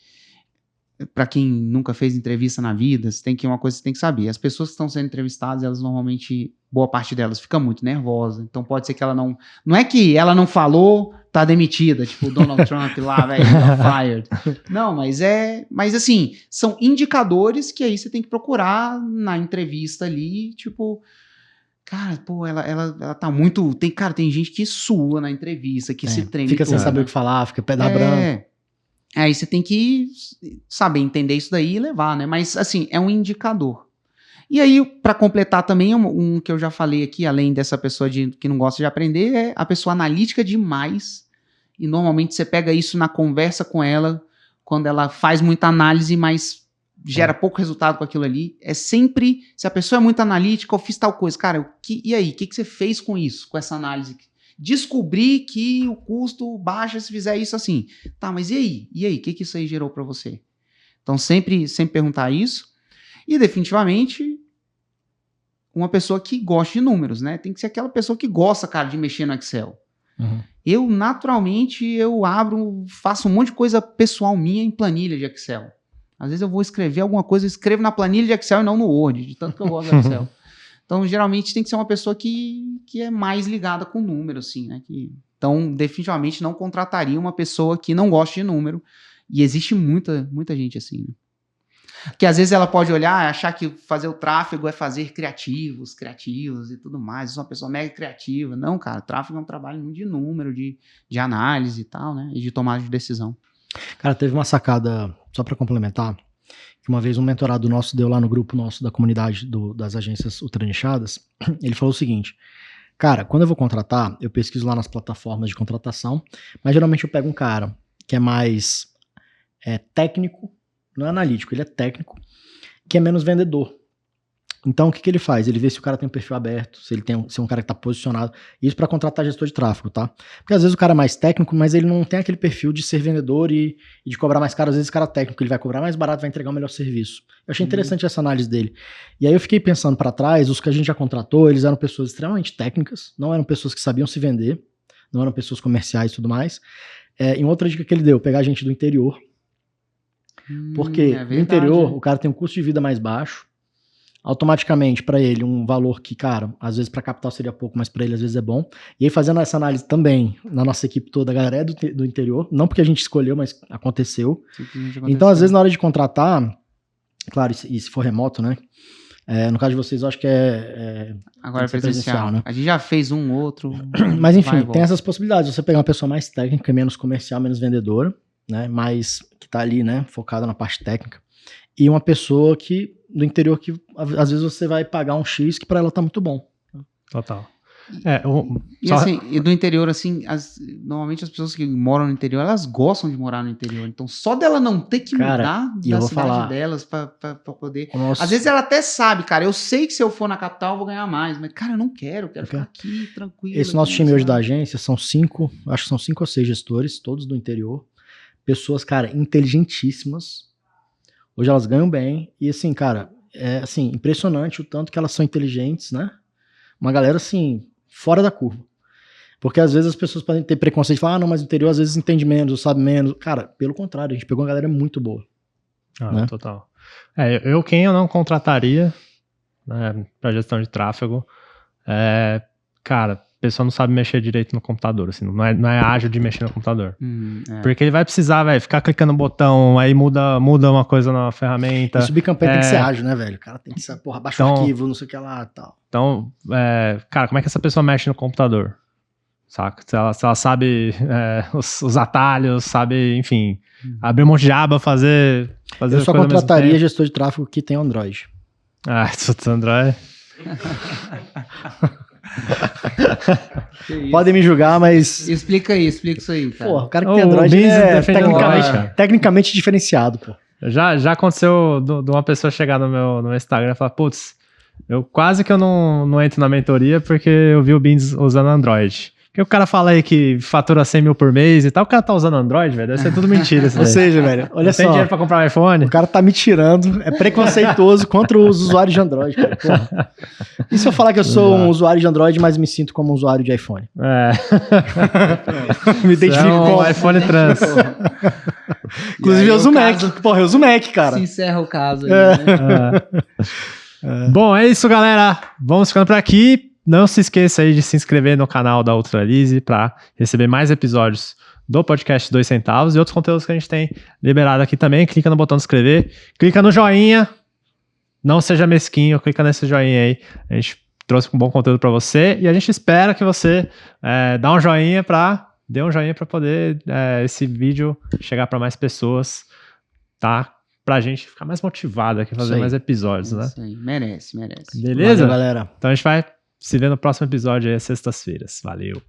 para quem nunca fez entrevista na vida, uma coisa que você tem que saber, as pessoas que estão sendo entrevistadas, elas normalmente, boa parte delas fica muito nervosa, então pode ser que ela não é que ela não falou, tá demitida, tipo o Donald Trump lá, velho, tá fired. Não, mas assim, são indicadores que aí você tem que procurar na entrevista ali, tipo, cara, pô, ela tá muito, tem gente que sua na entrevista, que se treme fica sem toda, saber o que falar, fica pé da branca. Aí você tem que saber entender isso daí e levar, né? Mas, assim, é um indicador. E aí, para completar também, um que eu já falei aqui, além dessa pessoa que não gosta de aprender, é a pessoa analítica demais. E normalmente você pega isso na conversa com ela, quando ela faz muita análise, mas gera pouco resultado com aquilo ali. É sempre, se a pessoa é muito analítica, eu fiz tal coisa. Cara, e aí? O que você fez com isso, com essa análise? Descobri que o custo baixa se fizer isso assim. Tá, mas e aí? E aí? O que isso aí gerou para você? Então, sempre perguntar isso. E, definitivamente, uma pessoa que gosta de números, né? Tem que ser aquela pessoa que gosta, cara, de mexer no Excel. Uhum. Eu, naturalmente, faço um monte de coisa pessoal minha em planilha de Excel. Às vezes eu vou escrever alguma coisa, eu escrevo na planilha de Excel e não no Word, de tanto que eu gosto do Excel. Então, geralmente, tem que ser uma pessoa que é mais ligada com número, assim, né? Então, definitivamente, não contrataria uma pessoa que não gosta de número. E existe muita gente assim, né? Que às vezes ela pode olhar e achar que fazer o tráfego é fazer criativos e tudo mais. Eu sou uma pessoa mega criativa. Não, cara, tráfego é um trabalho muito de número, de análise e tal, né? E de tomada de decisão. Cara, teve uma sacada, só para complementar, que uma vez um mentorado nosso deu lá no grupo nosso da comunidade das agências ultranichadas. Ele falou o seguinte: cara, quando eu vou contratar, eu pesquiso lá nas plataformas de contratação, mas geralmente eu pego um cara que é mais técnico, não é analítico, ele é técnico, que é menos vendedor. Então, o que ele faz? Ele vê se o cara tem um perfil aberto, se é um cara que tá posicionado. Isso para contratar gestor de tráfego, tá? Porque às vezes o cara é mais técnico, mas ele não tem aquele perfil de ser vendedor e de cobrar mais caro. Às vezes o cara é técnico, ele vai cobrar mais barato, vai entregar um melhor serviço. Eu achei interessante essa análise dele. E aí eu fiquei pensando para trás, os que a gente já contratou, eles eram pessoas extremamente técnicas, não eram pessoas que sabiam se vender, não eram pessoas comerciais e tudo mais. E outra dica que ele deu, pegar gente do interior. Porque no interior o cara tem um custo de vida mais baixo, automaticamente para ele um valor que, cara, às vezes para capital seria pouco, mas para ele às vezes é bom. E aí fazendo essa análise também na nossa equipe toda, a galera é do interior, não porque a gente escolheu, mas aconteceu. Então às vezes na hora de contratar, claro, e se for remoto, né? No caso de vocês, eu acho que agora é presencial, né? A gente já fez um outro. Mas enfim, tem essas possibilidades. Você pegar uma pessoa mais técnica, menos comercial, menos vendedora, né? Mais que tá ali, né? Focada na parte técnica. E uma pessoa do interior que às vezes você vai pagar um X que para ela tá muito bom. Total. E do interior, assim, normalmente as pessoas que moram no interior, elas gostam de morar no interior. Então, só dela não ter que mudar da cidade delas pra poder... Nossa. Às vezes ela até sabe, cara, eu sei que se eu for na capital eu vou ganhar mais, mas, cara, eu não quero ficar aqui, tranquilo. Esse nosso time hoje da agência são 5, acho que são 5 ou 6 gestores, todos do interior. Pessoas, cara, inteligentíssimas. Hoje elas ganham bem. E assim, cara, é assim, impressionante o tanto que elas são inteligentes, né? Uma galera, assim, fora da curva. Porque às vezes as pessoas podem ter preconceito e falar, não, mas o interior às vezes entende menos, ou sabe menos. Cara, pelo contrário, a gente pegou uma galera muito boa. Né? Total. Quem eu não contrataria, né, pra gestão de tráfego, cara, a pessoa não sabe mexer direito no computador, assim, não é ágil de mexer no computador. Porque ele vai precisar, velho, ficar clicando no botão, aí muda uma coisa na ferramenta. E subir campanha tem que ser ágil, né, velho? O cara tem que saber, baixa o arquivo, não sei o que lá e tal. Então, cara, como é que essa pessoa mexe no computador? Saca? Se ela sabe os atalhos, sabe, enfim, abrir um monte de aba, fazer eu só contrataria gestor de tráfego que tem Android. Se tu Android... Podem me julgar, mas... Explica isso aí, cara. Pô, o cara que tem Android tecnicamente diferenciado, pô. Já aconteceu de uma pessoa chegar no meu Instagram e falar, putz, eu quase que eu não entro na mentoria porque eu vi o Beans usando Android. Porque o cara fala aí que fatura 100 mil por mês e tal, o cara tá usando Android, velho, deve ser tudo mentira isso Ou daí. seja, velho, olha Não só. tem dinheiro pra comprar um iPhone? O cara tá me tirando, é preconceituoso contra os usuários de Android, cara. Porra. E se eu falar que eu sou um usuário de Android, mas me sinto como um usuário de iPhone? É. Me identifico com como. iPhone trans. Inclusive E eu aí uso o Mac. caso- Porra, eu uso Mac, cara. Se encerra o caso aí, né? Bom, é isso, galera. Vamos ficando por aqui. Não se esqueça aí de se inscrever no canal da Ultralize para receber mais episódios do podcast 2 centavos e outros conteúdos que a gente tem liberado aqui também. Clica no botão de inscrever, clica no joinha. Não seja mesquinho, clica nesse joinha aí. A gente trouxe um bom conteúdo para você e a gente espera que você dê um joinha para poder esse vídeo chegar para mais pessoas, tá? Pra gente ficar mais motivado aqui a fazer Isso aí. mais episódios, né? Isso aí, merece. Beleza? Valeu, galera. Então a gente vai se ver no próximo episódio aí, às sextas-feiras. Valeu!